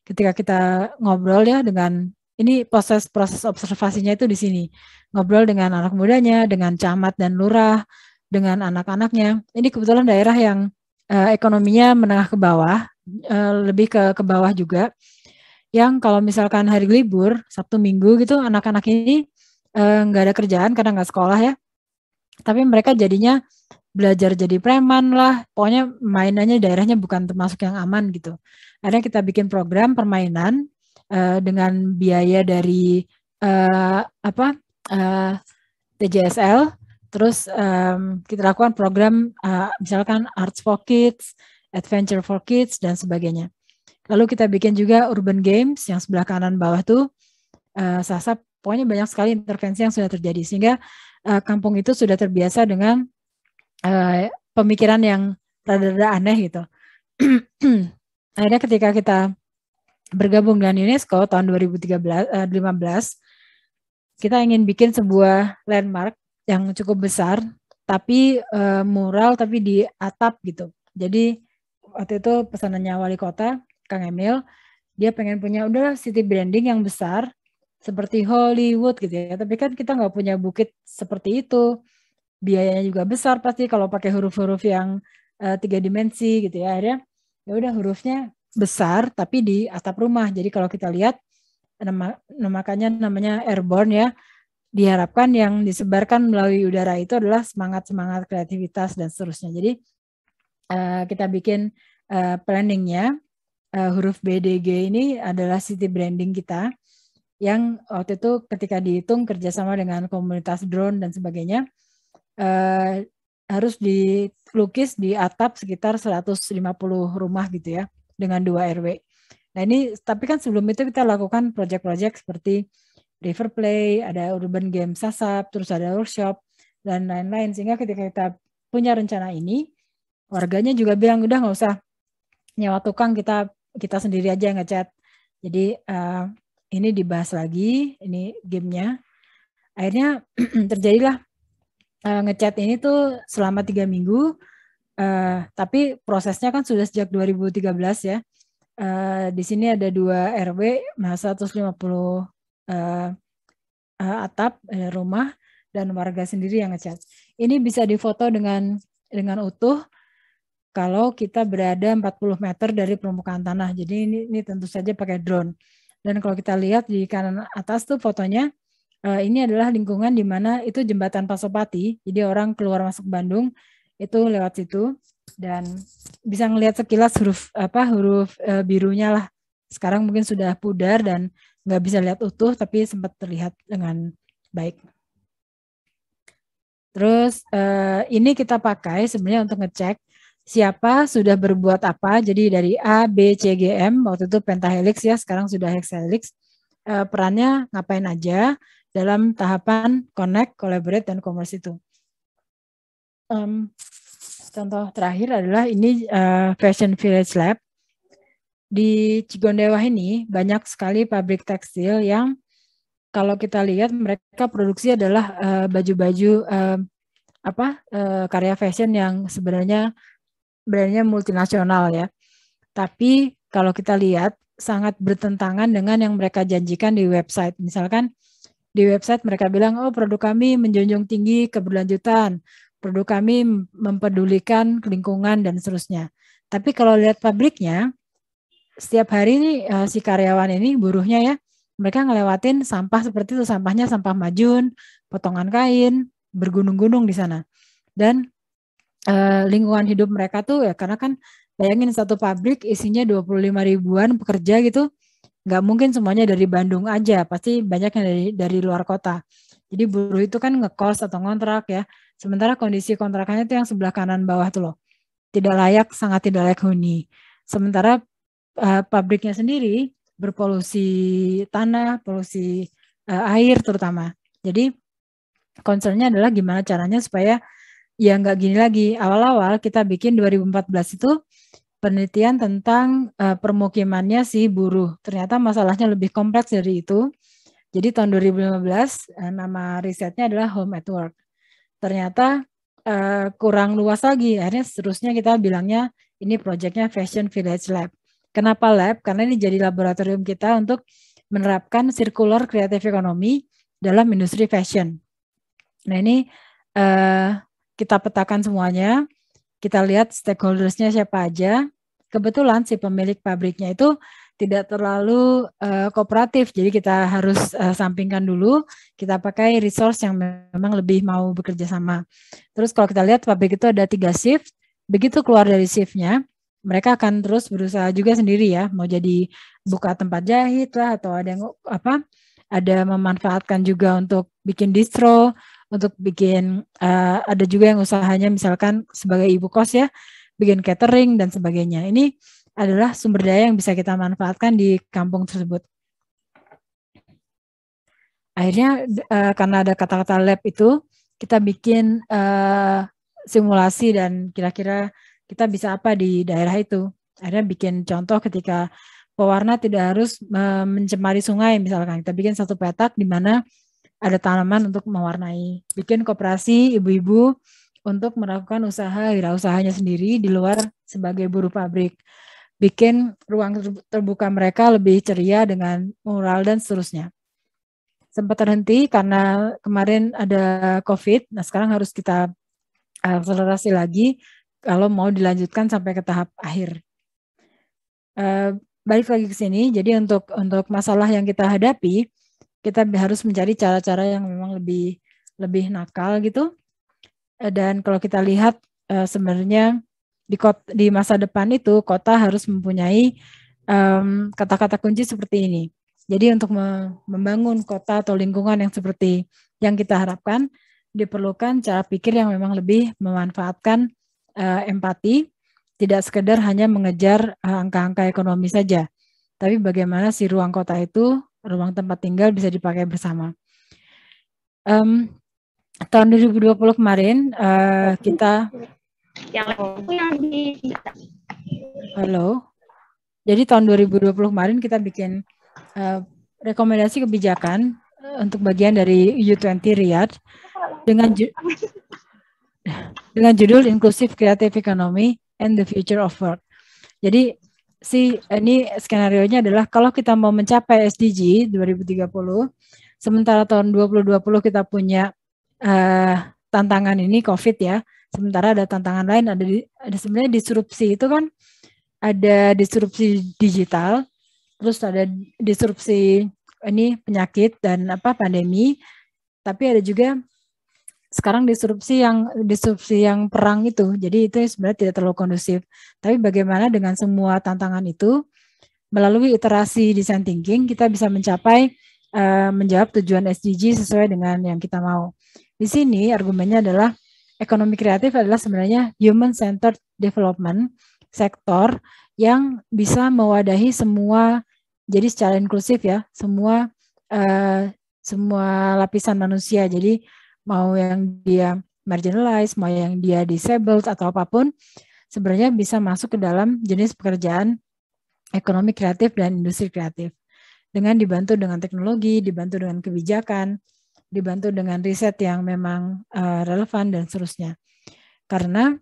B: ketika kita ngobrol ya dengan, ini proses observasinya itu di sini, ngobrol dengan anak mudanya, dengan camat dan lurah, dengan anak-anaknya. Ini kebetulan daerah yang ekonominya menengah ke bawah, lebih ke bawah juga, yang kalau misalkan hari libur, Sabtu Minggu gitu, anak-anak ini nggak ada kerjaan karena nggak sekolah ya, tapi mereka jadinya belajar jadi preman lah, pokoknya mainannya daerahnya bukan termasuk yang aman gitu. Akhirnya kita bikin program permainan dengan biaya dari TJSL, terus kita lakukan program misalkan Arts for Kids, Adventure for Kids, dan sebagainya. Lalu kita bikin juga Urban Games yang sebelah kanan bawah tuh, Sasap. Pokoknya banyak sekali intervensi yang sudah terjadi, sehingga kampung itu sudah terbiasa dengan pemikiran yang rada-rada aneh gitu. Akhirnya ketika kita bergabung dengan UNESCO tahun 2015, kita ingin bikin sebuah landmark yang cukup besar, tapi mural, tapi di atap gitu. Jadi waktu itu pesanannya wali kota, Kang Emil, dia pengen punya udahlah city branding yang besar, seperti Hollywood gitu ya. Tapi kan kita nggak punya bukit seperti itu. Biayanya juga besar pasti kalau pakai huruf-huruf yang 3 dimensi gitu ya. Akhirnya ya udah hurufnya besar tapi di atap rumah. Jadi kalau kita lihat makanya namanya airborne ya. Diharapkan yang disebarkan melalui udara itu adalah semangat-semangat kreativitas dan seterusnya. Jadi kita bikin planningnya, huruf BDG ini adalah city branding kita yang waktu itu ketika dihitung kerjasama dengan komunitas drone dan sebagainya harus dilukis di atap sekitar 150 rumah gitu ya dengan 2 RW. Nah ini tapi kan sebelum itu kita lakukan proyek-proyek seperti River Play, ada Urban Game Sasab, terus ada workshop dan lain-lain sehingga ketika kita punya rencana ini warganya juga bilang udah nggak usah nyewa tukang, kita sendiri aja ngecat. Jadi ini dibahas lagi, ini gamenya. Akhirnya terjadilah ngecat ini tuh selama 3 minggu, tapi prosesnya kan sudah sejak 2013 ya. Di sini ada 2 RW, 150 atap rumah dan warga sendiri yang ngecat. Ini bisa difoto dengan utuh kalau kita berada 40 meter dari permukaan tanah. Jadi ini tentu saja pakai drone. Dan kalau kita lihat di kanan atas tuh fotonya, ini adalah lingkungan di mana itu jembatan Pasopati. Jadi orang keluar masuk Bandung itu lewat situ dan bisa ngelihat sekilas huruf birunya lah. Sekarang mungkin sudah pudar dan nggak bisa lihat utuh, tapi sempat terlihat dengan baik. Terus ini kita pakai sebenarnya untuk ngecek siapa sudah berbuat apa. Jadi dari A, B, C, G, M, waktu itu pentahelix ya, sekarang sudah hexahelix. Perannya ngapain aja dalam tahapan connect, collaborate, dan commerce itu. Contoh terakhir adalah ini Fashion Village Lab. Di Cigondewah ini banyak sekali pabrik tekstil yang kalau kita lihat mereka produksi adalah baju-baju karya fashion yang sebenarnya brandnya multinasional ya. Tapi kalau kita lihat sangat bertentangan dengan yang mereka janjikan di website. Misalkan di website mereka bilang, oh produk kami menjunjung tinggi keberlanjutan, produk kami mempedulikan lingkungan dan seterusnya. Tapi kalau lihat pabriknya, setiap hari nih si karyawan ini buruhnya ya, mereka ngelewatin sampah seperti itu, sampahnya sampah majun, potongan kain, bergunung-gunung di sana. Dan lingkungan hidup mereka tuh ya karena kan bayangin satu pabrik isinya 25 ribuan pekerja gitu, nggak mungkin semuanya dari Bandung aja, pasti banyak yang dari luar kota. Jadi buruh itu kan ngekos atau ngontrak ya. Sementara kondisi kontrakannya itu yang sebelah kanan bawah tuh loh, tidak layak, sangat tidak layak huni. Sementara pabriknya sendiri berpolusi tanah, polusi air terutama. Jadi concernnya adalah gimana caranya supaya ya nggak gini lagi. Awal-awal kita bikin 2014 itu penelitian tentang permukimannya si buruh. Ternyata masalahnya lebih kompleks dari itu. Jadi tahun 2015 nama risetnya adalah Home at Work. Ternyata kurang luas lagi. Akhirnya seterusnya kita bilangnya ini proyeknya Fashion Village Lab. Kenapa lab? Karena ini jadi laboratorium kita untuk menerapkan circular creative economy dalam industri fashion. Nah ini kita petakan semuanya, kita lihat stakeholders-nya siapa aja. Kebetulan si pemilik pabriknya itu tidak terlalu kooperatif, jadi kita harus sampingkan dulu, kita pakai resource yang memang lebih mau bekerja sama. Terus kalau kita lihat pabrik itu ada 3 shift, begitu keluar dari shift-nya, mereka akan terus berusaha juga sendiri ya, mau jadi buka tempat jahit lah, atau ada yang ada memanfaatkan juga untuk bikin distro, untuk bikin ada juga yang usahanya misalkan sebagai ibu kos ya, bikin catering dan sebagainya. Ini adalah sumber daya yang bisa kita manfaatkan di kampung tersebut. Akhirnya karena ada kata-kata lab itu, kita bikin simulasi dan kira-kira kita bisa apa di daerah itu. Akhirnya bikin contoh ketika pewarna tidak harus mencemari sungai misalkan. Kita bikin satu petak di mana ada tanaman untuk mewarnai. Bikin koperasi ibu-ibu untuk melakukan usaha wirausahanya sendiri di luar sebagai buruh pabrik. Bikin ruang terbuka mereka lebih ceria dengan mural dan seterusnya. sempat terhenti karena kemarin ada COVID. Nah, sekarang harus kita akselerasi lagi kalau mau dilanjutkan sampai ke tahap akhir. Balik lagi ke sini, jadi untuk masalah yang kita hadapi, kita harus mencari cara-cara yang memang lebih nakal gitu. Dan kalau kita lihat sebenarnya di masa depan itu kota harus mempunyai kata-kata kunci seperti ini. Jadi untuk membangun kota atau lingkungan yang seperti yang kita harapkan, diperlukan cara pikir yang memang lebih memanfaatkan empati, tidak sekedar hanya mengejar angka-angka ekonomi saja, tapi bagaimana si ruang kota itu, ruang tempat tinggal bisa dipakai bersama. Tahun 2020 kemarin kita Halo. Jadi tahun 2020 kemarin kita bikin rekomendasi kebijakan untuk bagian dari U20 Riyadh dengan judul Inclusive Creative Economy and the Future of Work. Jadi ini skenario-nya adalah kalau kita mau mencapai SDG 2030, sementara tahun 2020 kita punya tantangan ini COVID ya, sementara ada tantangan lain, ada sebenarnya disrupsi itu kan, ada disrupsi digital, terus ada disrupsi ini penyakit dan pandemi, tapi ada juga sekarang disrupsi yang perang itu. Jadi itu sebenarnya tidak terlalu kondusif. Tapi bagaimana dengan semua tantangan itu melalui iterasi design thinking kita bisa menjawab tujuan SDG sesuai dengan yang kita mau. Di sini argumennya adalah ekonomi kreatif adalah sebenarnya human centered development sektor yang bisa mewadahi semua, jadi secara inklusif ya, semua lapisan manusia. Jadi mau yang dia marginalized, mau yang dia disabled atau apapun, sebenarnya bisa masuk ke dalam jenis pekerjaan ekonomi kreatif dan industri kreatif. Dengan dibantu dengan teknologi, dibantu dengan kebijakan, dibantu dengan riset yang memang relevan dan seterusnya. Karena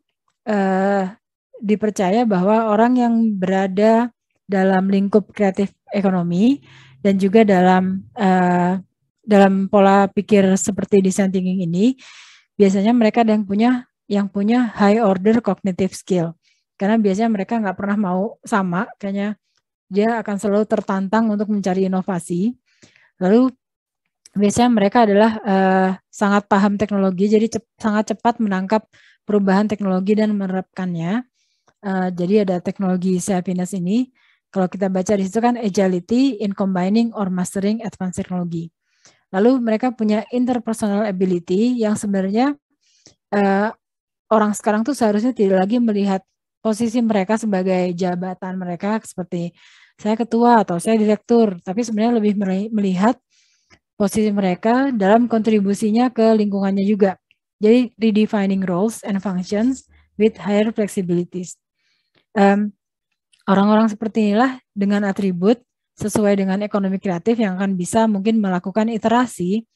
B: dipercaya bahwa orang yang berada dalam lingkup kreatif ekonomi dan juga dalam pola pikir seperti design thinking ini, biasanya mereka yang punya high order cognitive skill. Karena biasanya mereka nggak pernah mau sama, kayaknya dia akan selalu tertantang untuk mencari inovasi. Lalu biasanya mereka adalah sangat paham teknologi, jadi sangat cepat menangkap perubahan teknologi dan menerapkannya. Jadi ada teknologi happiness ini. Kalau kita baca di situ kan agility in combining or mastering advanced technology. Lalu mereka punya interpersonal ability yang sebenarnya orang sekarang tuh seharusnya tidak lagi melihat posisi mereka sebagai jabatan mereka seperti saya ketua atau saya direktur, tapi sebenarnya lebih melihat posisi mereka dalam kontribusinya ke lingkungannya juga. Jadi redefining roles and functions with higher flexibilities. Orang-orang seperti inilah dengan atribut sesuai dengan ekonomi kreatif yang akan bisa mungkin melakukan iterasi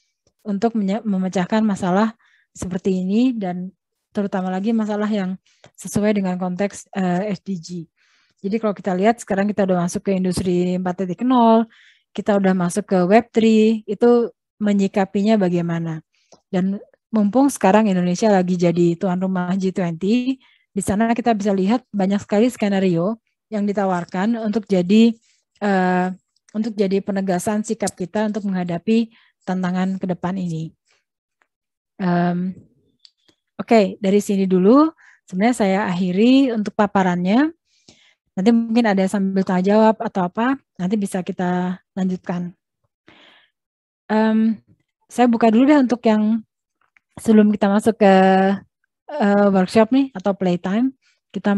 B: untuk memecahkan masalah seperti ini dan terutama lagi masalah yang sesuai dengan konteks SDG. Jadi kalau kita lihat sekarang kita udah masuk ke industri 4.0, kita udah masuk ke Web3, itu menyikapinya bagaimana. Dan mumpung sekarang Indonesia lagi jadi tuan rumah G20, di sana kita bisa lihat banyak sekali skenario yang ditawarkan untuk jadi penegasan sikap kita untuk menghadapi tantangan ke depan ini. Oke, dari sini dulu sebenarnya saya akhiri untuk paparannya. Nanti mungkin ada sambil tanya jawab atau apa, nanti bisa kita lanjutkan. Saya buka dulu deh untuk yang sebelum kita masuk ke workshop nih atau playtime. Kita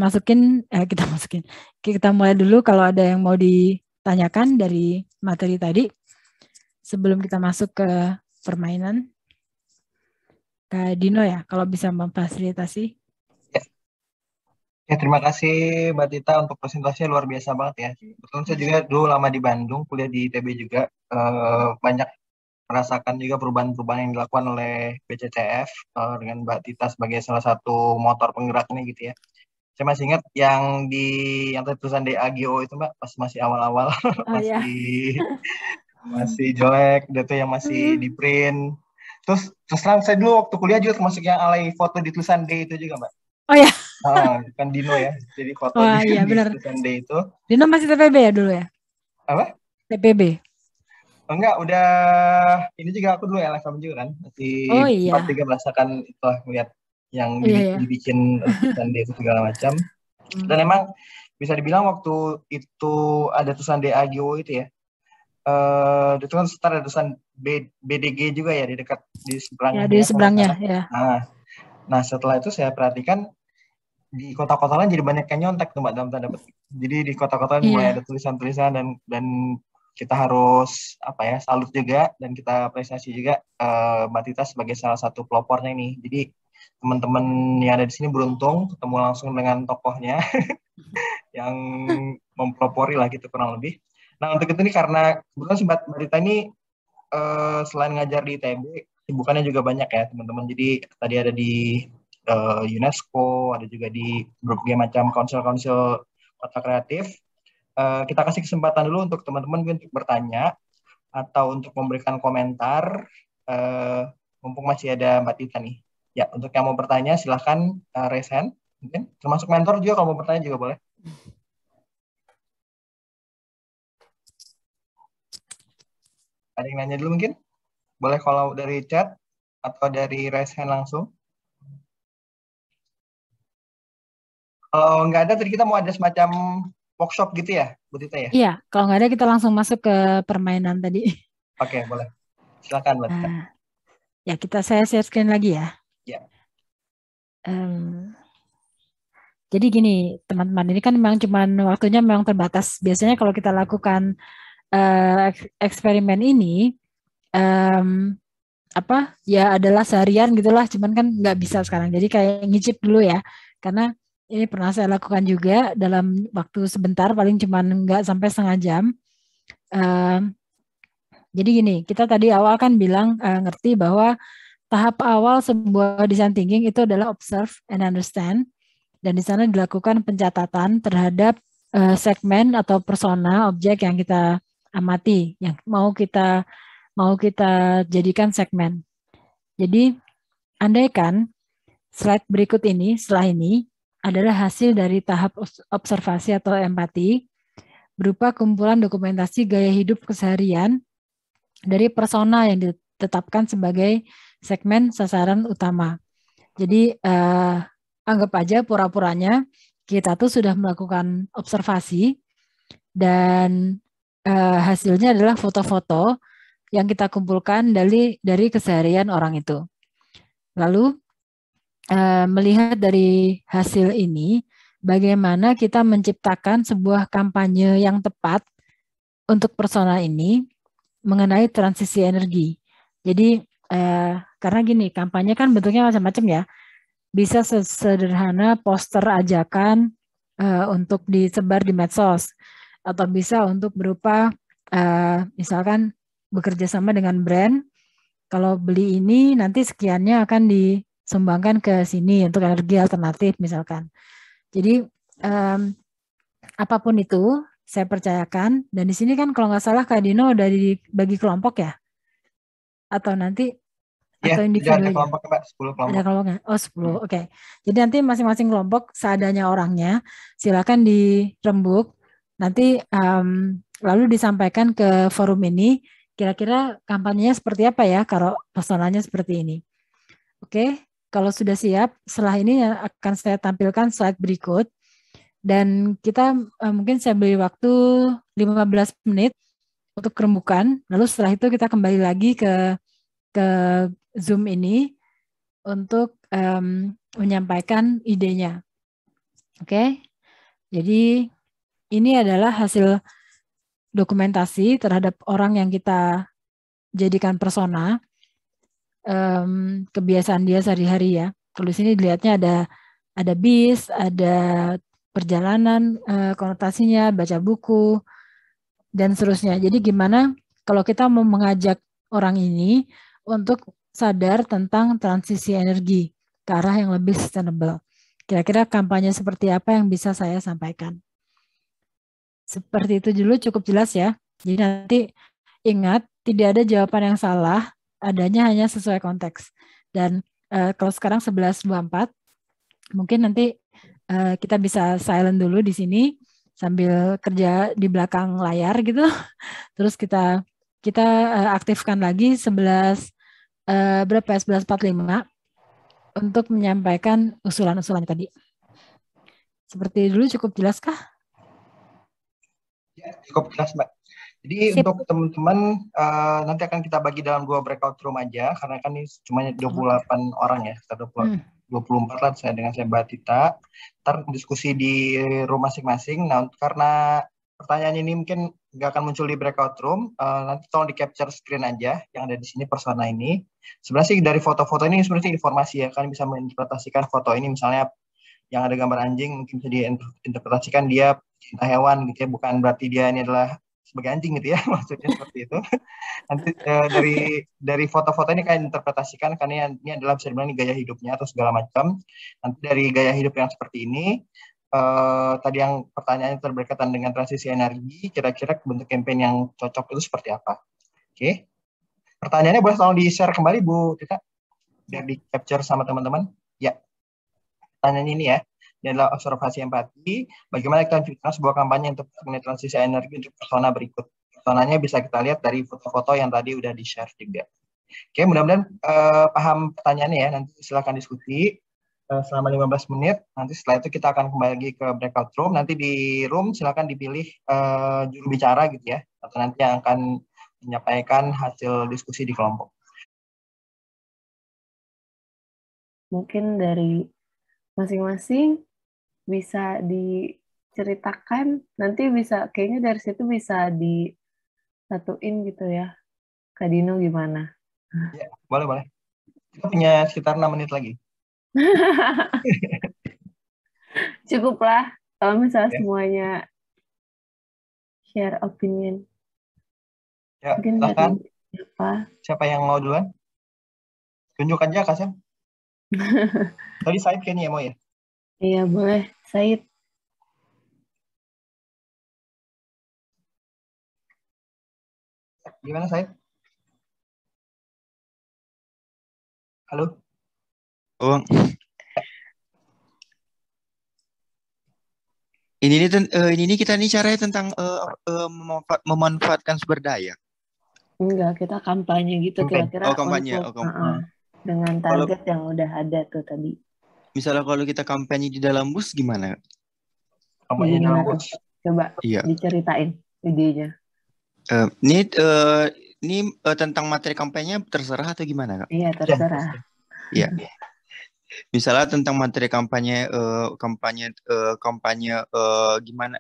B: mulai dulu kalau ada yang mau ditanyakan dari materi tadi sebelum kita masuk ke permainan. Kak Dino ya, kalau bisa memfasilitasi.
A: Ya, terima kasih Mbak Tita untuk presentasinya luar biasa banget ya. Betul, saya juga dulu lama di Bandung, kuliah di ITB juga, banyak merasakan juga perubahan-perubahan yang dilakukan oleh BCCF dengan Mbak Tita sebagai salah satu motor penggeraknya gitu ya. Saya masih ingat yang tulisan DAGO itu Mbak, masih awal-awal, Masih jelek, data yang masih di print. Terus terang saya dulu waktu kuliah juga termasuk yang alay foto di tulisan D itu juga, Mbak.
B: Oh ya,
A: Kan Dino ya. Jadi foto
B: wah iya
A: di
B: benar.
A: tulisan D itu.
B: Dino masih TPB ya dulu ya?
A: Apa?
B: TPB.
A: Enggak, udah ini juga aku dulu LFM juga kan. Masih
B: Oh
A: sempat
B: iya,
A: juga merasakan itu melihat yang
B: iya ya.
A: dibikin tulisan D itu segala macam. Dan emang bisa dibilang waktu itu ada tulisan DAGO itu ya. Itu kan sekitar ada tulisan BDG juga ya di dekat di
B: Ya
A: seberangnya
B: di
A: kalau nggak
B: seberangnya
A: salah.
B: ya.
A: Nah, setelah itu saya perhatikan di kota-kota lain jadi banyak yang nyontek tuh Mbak dalam tanda petik. Jadi di kota-kota lain mulai ada
B: Iya.
A: tulisan-tulisan dan kita harus apa ya salut juga dan kita apresiasi juga Mbak Tita sebagai salah satu pelopornya ini. Jadi teman-teman yang ada di sini beruntung ketemu langsung dengan tokohnya yang mempelopori lah gitu kurang lebih. Nah untuk itu nih karena kebetulan si Mbak Tita ini selain ngajar di ITB, sibukannya juga banyak ya teman-teman. Jadi tadi ada di UNESCO, ada juga di berbagai macam konsil-konsil kota kreatif. Kita kasih kesempatan dulu untuk teman-teman untuk bertanya atau untuk memberikan komentar. Mumpung masih ada Mbak Tita nih. Ya, untuk yang mau bertanya silahkan raise hand. Mungkin termasuk mentor juga kalau mau bertanya juga boleh. Ada yang nanya dulu mungkin? Boleh kalau dari chat atau dari raise hand langsung. Kalau nggak ada, tadi kita mau ada semacam workshop gitu ya, Bu Tita ya?
B: Iya, kalau nggak ada kita langsung masuk ke permainan tadi.
A: Oke, boleh. Silakan, Bu Tita.
B: Ya saya share screen lagi ya.
A: Ya.
B: Jadi gini, teman-teman, ini kan memang cuman waktunya memang terbatas. Biasanya kalau kita lakukan eksperimen ini, ya adalah seharian gitulah, cuman kan nggak bisa sekarang. Jadi kayak ngicip dulu ya, karena ini pernah saya lakukan juga dalam waktu sebentar, paling cuman nggak sampai setengah jam. Jadi gini, kita tadi awal kan bilang ngerti bahwa tahap awal sebuah design thinking itu adalah observe and understand, dan di sana dilakukan pencatatan terhadap segmen atau persona objek yang kita amati, yang mau kita jadikan segmen. Jadi, andaikan slide berikut ini, setelah ini, adalah hasil dari tahap observasi atau empati, berupa kumpulan dokumentasi gaya hidup keseharian dari persona yang ditetapkan sebagai segmen sasaran utama. Jadi, anggap aja pura-puranya kita tuh sudah melakukan observasi, dan hasilnya adalah foto-foto yang kita kumpulkan dari keseharian orang itu. Lalu melihat dari hasil ini, bagaimana kita menciptakan sebuah kampanye yang tepat untuk persona ini mengenai transisi energi. Jadi karena gini, kampanye kan bentuknya macam-macam ya. Bisa sederhana poster ajakan untuk disebar di medsos, atau bisa untuk berupa misalkan bekerja sama dengan brand. Kalau beli ini nanti sekiannya akan disumbangkan ke sini untuk energi alternatif misalkan. Jadi apapun itu saya percayakan, dan di sini kan kalau nggak salah Kak Dino udah dibagi kelompok ya? Atau nanti atau individu
A: ada
B: aja?
A: kelompok Mbak, 10 kelompok.
B: Ada kelompoknya? Oh 10, oke. Jadi nanti masing-masing kelompok seadanya orangnya silakan dirembuk, nanti lalu disampaikan ke forum ini, kira-kira kampanyenya seperti apa ya kalau personanya seperti ini. Oke, kalau sudah siap, setelah ini akan saya tampilkan slide berikut, dan kita mungkin saya beri waktu 15 menit untuk rembukan, lalu setelah itu kita kembali lagi ke Zoom ini untuk menyampaikan idenya. Oke, jadi ini adalah hasil dokumentasi terhadap orang yang kita jadikan persona, kebiasaan dia sehari-hari ya. Kalau di sini dilihatnya ada bis, ada perjalanan, konotasinya, baca buku, dan seterusnya. Jadi gimana kalau kita mau mengajak orang ini untuk sadar tentang transisi energi ke arah yang lebih sustainable. Kira-kira kampanye seperti apa yang bisa saya sampaikan? Seperti itu dulu, cukup jelas ya. Jadi nanti ingat tidak ada jawaban yang salah, adanya hanya sesuai konteks. Dan kalau sekarang 11.24, mungkin nanti kita bisa silent dulu di sini sambil kerja di belakang layar gitu. Terus kita aktifkan lagi 11 berapa ya, 11.45 untuk menyampaikan usulan-usulan tadi. Seperti dulu cukup jelas kah?
A: Ya, cukup jelas, Mbak. Jadi
B: Sip.
A: untuk teman-teman nanti akan kita bagi dalam 2 breakout room aja karena kan ini cuma 28 orang ya, kita 24 lah saya dengan saya Mbak Tita. Ntar diskusi di room masing-masing. Nah, karena pertanyaan ini mungkin nggak akan muncul di breakout room, nanti tolong di capture screen aja yang ada di sini persona ini. Sebenarnya sih dari foto-foto ini sebenarnya informasi ya, kalian bisa menginterpretasikan foto ini misalnya yang ada gambar anjing mungkin bisa diinterpretasikan dia cinta hewan gitu ya, bukan berarti dia ini adalah sebagai anjing gitu ya, maksudnya seperti itu. Nanti dari foto-foto ini kalian interpretasikan karena ini adalah bisa dibilang gaya hidupnya atau segala macam. Nanti dari gaya hidup yang seperti ini, tadi yang pertanyaannya berkaitan dengan transisi energi, kira-kira bentuk campaign yang cocok itu seperti apa? Oke. Pertanyaannya boleh tolong di-share kembali Bu Tita, biar di-capture sama teman-teman. Ya. Pertanyaan ini ya, ini adalah observasi empati. Bagaimana kita menciptakan sebuah kampanye untuk transisi energi untuk persona berikut. Personanya bisa kita lihat dari foto-foto yang tadi udah di-share juga. Oke, mudah-mudahan paham pertanyaannya ya. Nanti silakan diskusi selama 15 menit. Nanti setelah itu kita akan kembali lagi ke breakout room. Nanti di room silakan dipilih juru bicara gitu ya. Atau nanti yang akan menyampaikan hasil diskusi di kelompok.
D: Mungkin dari masing-masing bisa diceritakan, nanti bisa kayaknya dari situ bisa disatuin gitu ya. Kak Dino gimana?
A: Ya, boleh. Kita punya sekitar 6 menit lagi.
D: Cukup lah kalau misalnya
A: Ya.
D: semuanya share opinion.
A: Ya,
D: Mungkin
A: silakan.
D: dari
A: Siapa yang mau duluan? Tunjuk aja, Kasem. Tadi Said kayaknya mau ya?
D: Iya, boleh. Said.
A: Gimana Said? Halo?
E: Oh, ini kita nih caranya tentang memanfaatkan sumber daya.
D: Enggak, kita kampanye gitu kira-kira
E: kampanye.
D: untuk dengan target yang udah ada tuh tadi.
E: Misalnya kalau kita kampanye di dalam bus gimana?
A: Kampanye dalam bus.
D: Coba diceritain idenya.
E: Ini tentang materi kampanye terserah atau gimana, Kak?
D: Iya, terserah.
E: Iya. Misalnya tentang materi kampanye gimana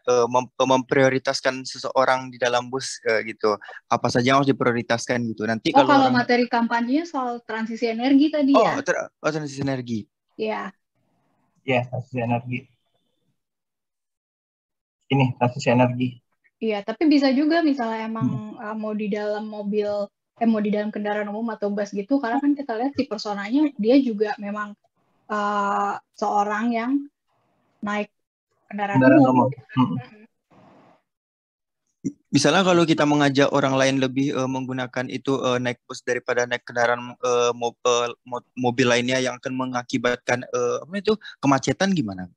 E: memprioritaskan seseorang di dalam bus gitu. Apa saja yang harus diprioritaskan gitu. Nanti
F: kalau materi kampanye soal transisi energi tadi ya.
E: Transisi energi.
F: Iya.
A: Iya, transisi energi. Ini transisi energi.
F: Iya, tapi bisa juga misalnya emang mau di dalam mobil, mau di dalam kendaraan umum atau bus gitu, karena kan kita lihat si personanya dia juga memang seorang yang naik kendaraan umum.
E: Misalnya kalau kita mengajak orang lain lebih menggunakan itu naik bus daripada naik kendaraan mobil lainnya yang akan mengakibatkan kemacetan gimana?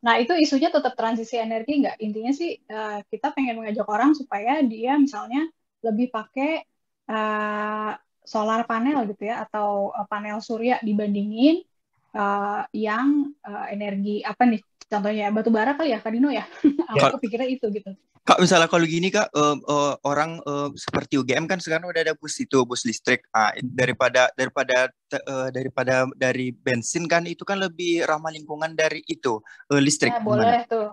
F: Nah itu isunya tetap transisi energi nggak? Intinya sih kita pengen mengajak orang supaya dia misalnya lebih pakai solar panel gitu ya, atau panel surya dibandingin yang energi apa nih, contohnya batu bara kali ya Kak Dino ya. Aku pikirnya itu gitu.
E: Kak, misalnya kalau gini Kak, orang seperti UGM kan sekarang udah ada bus listrik. Daripada dari bensin kan itu kan lebih ramah lingkungan dari itu listrik.
F: Ya, boleh tuh.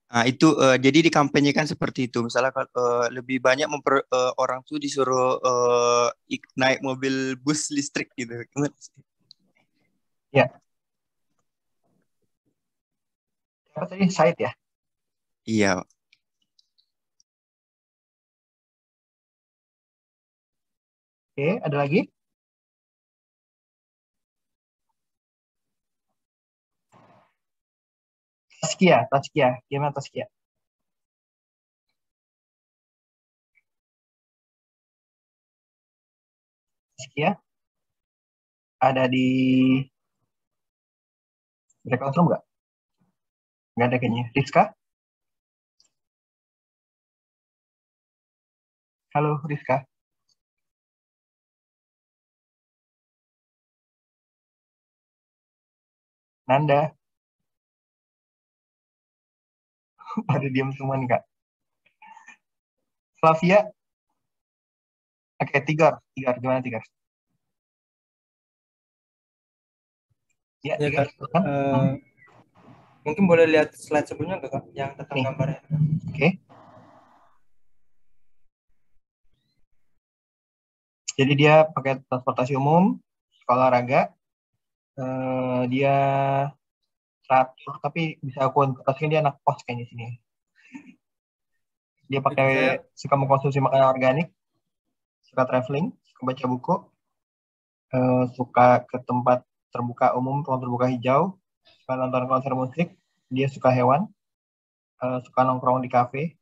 E: Nah itu jadi dikampanyekan seperti itu. Misalnya lebih banyak orang tuh disuruh naik mobil bus listrik gitu.
A: Ya. Apa tadi Said ya?
E: Iya.
A: Oke, ada lagi? Taskia. Gimana Taskia? Taskia ada di breakout room nggak? Nggak ada kayaknya. Rizka? Halo Rizka. Nanda. Pada diam semua nih Kak. Flavia? Oke, Tigar. Gimana Tigar? Ya,
G: Ya
A: Tigar.
G: Kak, mungkin boleh lihat slide sebelumnya nggak Kak, yang tentang
A: Nih.
G: gambarnya.
A: Oke. Jadi dia pakai transportasi umum, sekolah olahraga, dia teratur, tapi bisa aku interpretasikan dia anak kos kayaknya sini. Dia pakai suka mengkonsumsi makanan organik, suka traveling, suka baca buku, suka ke tempat terbuka umum, ruang terbuka hijau, suka nonton konser musik, dia suka hewan, suka nongkrong di kafe.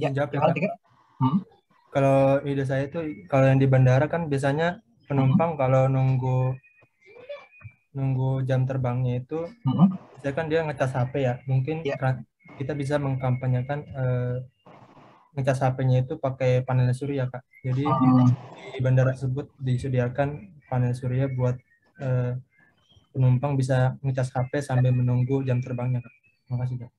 A: Ya,
G: Jawab ya
A: gimana
G: Kak.
A: Tiga?
G: Kalau ide saya tuh, kalau yang di bandara kan biasanya penumpang kalau nunggu jam terbangnya itu, biasanya kan dia ngecas HP ya. Mungkin kita bisa mengkampanyekan ngecas HP-nya itu pakai panel surya Kak. Jadi di bandara tersebut disediakan panel surya buat penumpang bisa ngecas HP sambil menunggu jam terbangnya Kak. Terima kasih Kak.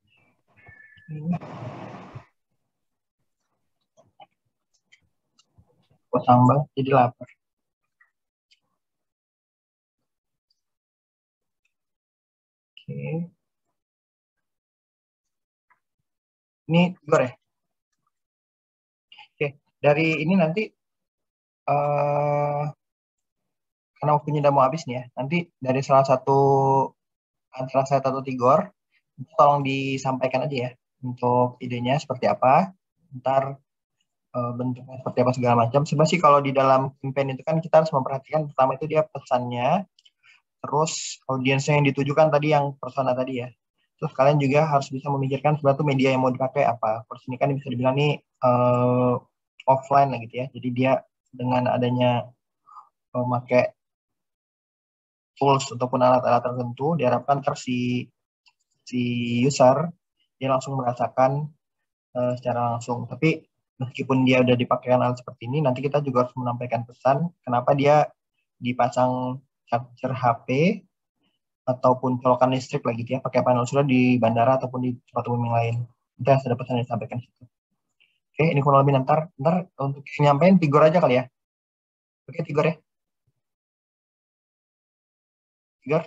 A: Sambal jadi lapar. Oke. Ini Igor ya? Oke, dari ini nanti karena waktunya udah mau habis nih ya. Nanti dari salah satu antara saya atau Tigor, tolong disampaikan aja ya untuk idenya seperti apa. Ntar bentuknya seperti apa segala macam. Sebenarnya sih kalau di dalam campaign itu kan kita harus memperhatikan pertama itu dia pesannya, terus audiensnya yang ditujukan tadi yang persona tadi ya. Terus kalian juga harus bisa memikirkan sebenarnya media yang mau dipakai apa. Terus ini kan bisa dibilang nih offline lah gitu ya. Jadi dia dengan adanya memakai tools ataupun alat-alat tertentu diharapkan si user dia langsung merasakan secara langsung. Tapi meskipun dia udah dipakai alat seperti ini, nanti kita juga harus menampilkan pesan kenapa dia dipasang charger HP ataupun colokan listrik lagi ya, pakai panel surya di bandara ataupun di tempat umum yang lain. Itu harus ada pesan yang disampaikan situ. Oke, ini kurang lebih ntar untuk nyampein Tigor aja kali ya. Oke, Tigor ya. Tigor.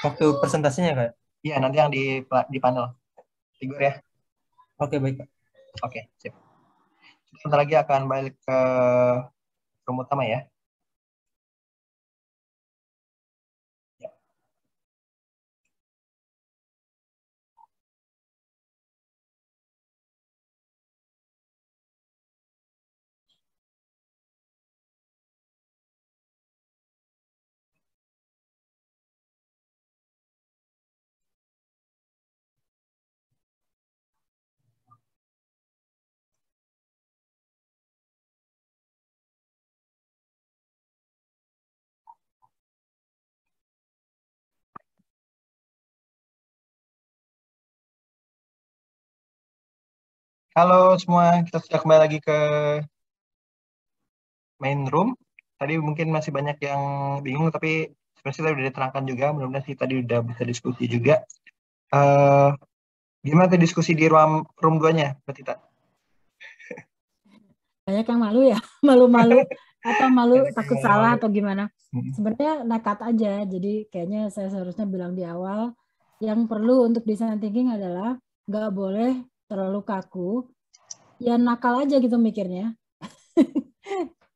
G: Waktu presentasinya Kak?
A: Iya, nanti yang di panel. Tigor ya.
G: Oke, baik Kak.
A: Oke, sip. Sebentar lagi akan balik ke room utama ya. Halo semua, kita sudah kembali lagi ke main room. Tadi mungkin masih banyak yang bingung, tapi sebenarnya tadi udah diterangkan juga. Mudah-mudahan sih tadi udah bisa diskusi juga. Gimana tuh diskusi di room 2-nya, Mbak Tita?
B: Banyak yang malu ya, malu-malu atau malu takut salah atau gimana. Sebenarnya nekat aja, jadi kayaknya saya seharusnya bilang di awal, yang perlu untuk design thinking adalah nggak boleh terlalu kaku, ya nakal aja gitu mikirnya.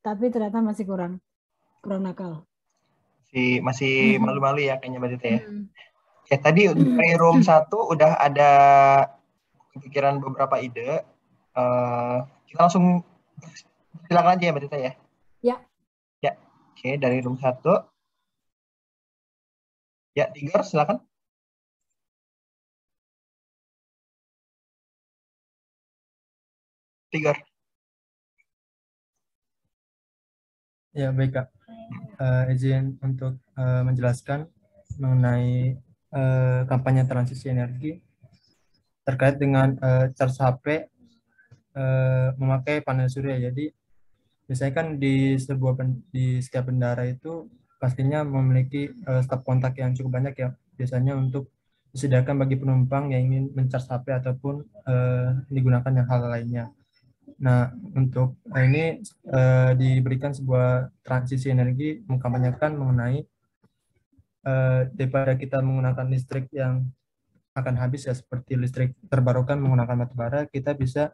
B: Tapi ternyata masih kurang nakal.
A: Masih malu-malu ya kayaknya Mbak Tita ya. Oke, tadi dari room 1 udah ada kepikiran beberapa ide. Kita langsung silakan aja ya Mbak Tita ya.
B: Ya.
A: Ya. Oke, dari room 1 Ya, Tigor, silakan. Tigor.
G: Ya, baik Kak. Izin untuk menjelaskan mengenai kampanye transisi energi terkait dengan charge HP memakai panel surya. Jadi biasanya kan di setiap bendara itu pastinya memiliki stop kontak yang cukup banyak ya. Biasanya untuk disediakan bagi penumpang yang ingin mencharge HP ataupun digunakan yang hal lainnya. Nah, untuk ini diberikan sebuah transisi energi mengkampanyekan mengenai daripada kita menggunakan listrik yang akan habis ya, seperti listrik terbarukan menggunakan batu bara, kita bisa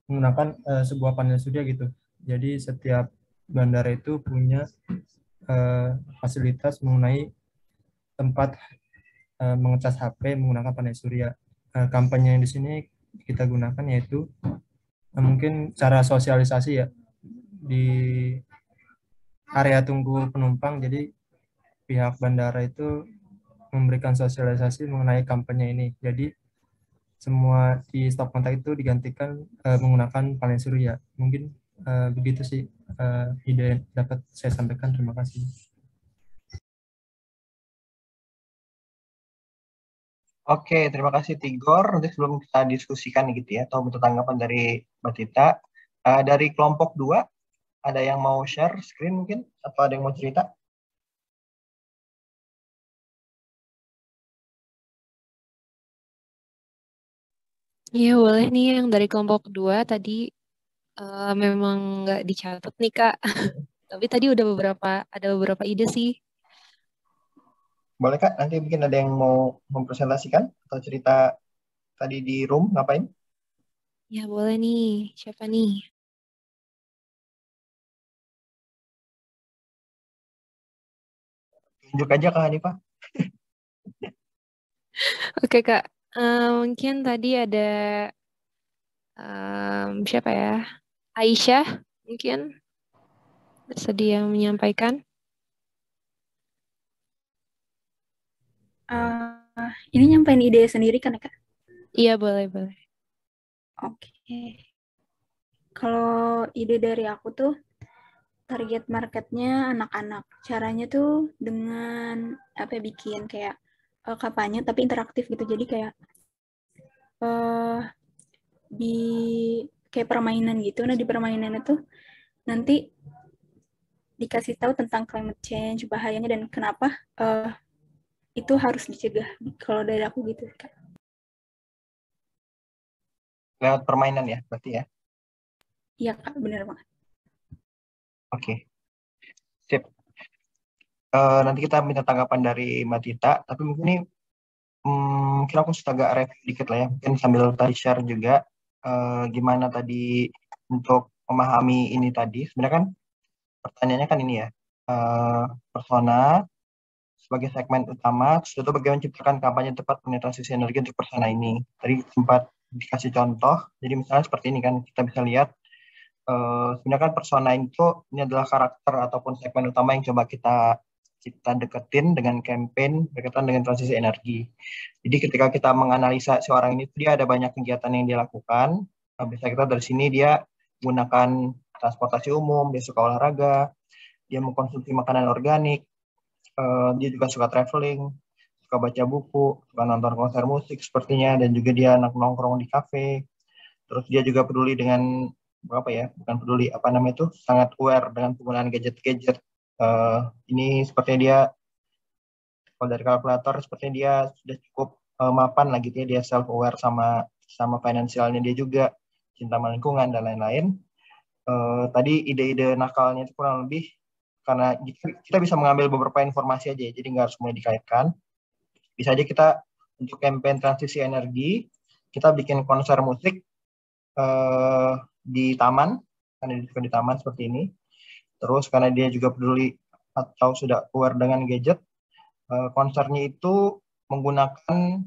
G: menggunakan sebuah panel surya gitu. Jadi setiap bandara itu punya fasilitas mengenai tempat mengecas HP menggunakan panel surya. Kampanye yang di sini kita gunakan yaitu mungkin cara sosialisasi ya di area tunggu penumpang. Jadi pihak bandara itu memberikan sosialisasi mengenai kampanye ini. Jadi semua di stop kontak itu digantikan menggunakan panel surya. Mungkin begitu sih ide yang dapat saya sampaikan. Terima kasih.
A: Oke, terima kasih Tigor. Nanti sebelum kita diskusikan gitu ya, atau minta tanggapan dari Mbak Tita, dari kelompok 2, ada yang mau share screen mungkin? Atau ada yang mau cerita?
H: Iya boleh nih, yang dari kelompok 2 tadi memang nggak dicatat nih Kak. Tapi tadi ada beberapa ide sih.
A: Boleh Kak, nanti mungkin ada yang mau mempresentasikan atau cerita tadi di room ngapain?
H: Ya boleh nih, siapa nih?
A: Tunjuk aja Kak Hanifah.
H: Oke Kak, mungkin tadi ada siapa ya? Aisyah mungkin bersedia menyampaikan.
I: Ini nyampein ide sendiri kan ya Kak?
H: Iya boleh.
I: Oke. Kalau ide dari aku tuh target marketnya anak-anak. Caranya tuh dengan bikin kayak kampanye tapi interaktif gitu. Jadi kayak di kayak permainan gitu. Nah di permainan itu nanti dikasih tahu tentang climate change, bahayanya dan kenapa itu harus dicegah. Kalau dari aku gitu Kak.
A: Lewat permainan ya, berarti ya?
I: Iya Kak, benar banget.
A: Oke. Sip. Nanti kita minta tanggapan dari Mbak Tita, tapi mungkin ini mungkin aku sudah agak review dikit lah ya, mungkin sambil tadi share juga gimana tadi untuk memahami ini tadi. Sebenarnya kan pertanyaannya kan ini ya, persona sebagai segmen utama, itu bagaimana menciptakan kampanye tepat mengenai transisi energi untuk persona ini. Tadi sempat dikasih contoh, jadi misalnya seperti ini kan, kita bisa lihat sebenarnya kan persona itu ini adalah karakter ataupun segmen utama yang coba kita deketin dengan campaign berkaitan dengan transisi energi. Jadi ketika kita menganalisa seorang ini, dia ada banyak kegiatan yang dia lakukan. Bisa kita dari sini dia gunakan transportasi umum, dia suka olahraga, dia mengkonsumsi makanan organik, dia juga suka traveling, suka baca buku, suka nonton konser musik sepertinya, dan juga dia anak nongkrong di kafe. Terus dia juga peduli dengan sangat aware dengan penggunaan gadget-gadget. Ini sepertinya dia, kalau dari kalkulator sepertinya dia sudah cukup mapan lah gitu ya, dia self aware sama finansialnya, dia juga cinta sama lingkungan dan lain-lain. Tadi ide-ide nakalnya itu kurang lebih karena kita bisa mengambil beberapa informasi aja ya, jadi nggak harus semuanya dikaitkan. Bisa aja kita untuk campaign transisi energi, kita bikin konser musik di taman, karena dia juga di taman seperti ini. Terus karena dia juga peduli atau sudah aware dengan gadget, konsernya itu menggunakan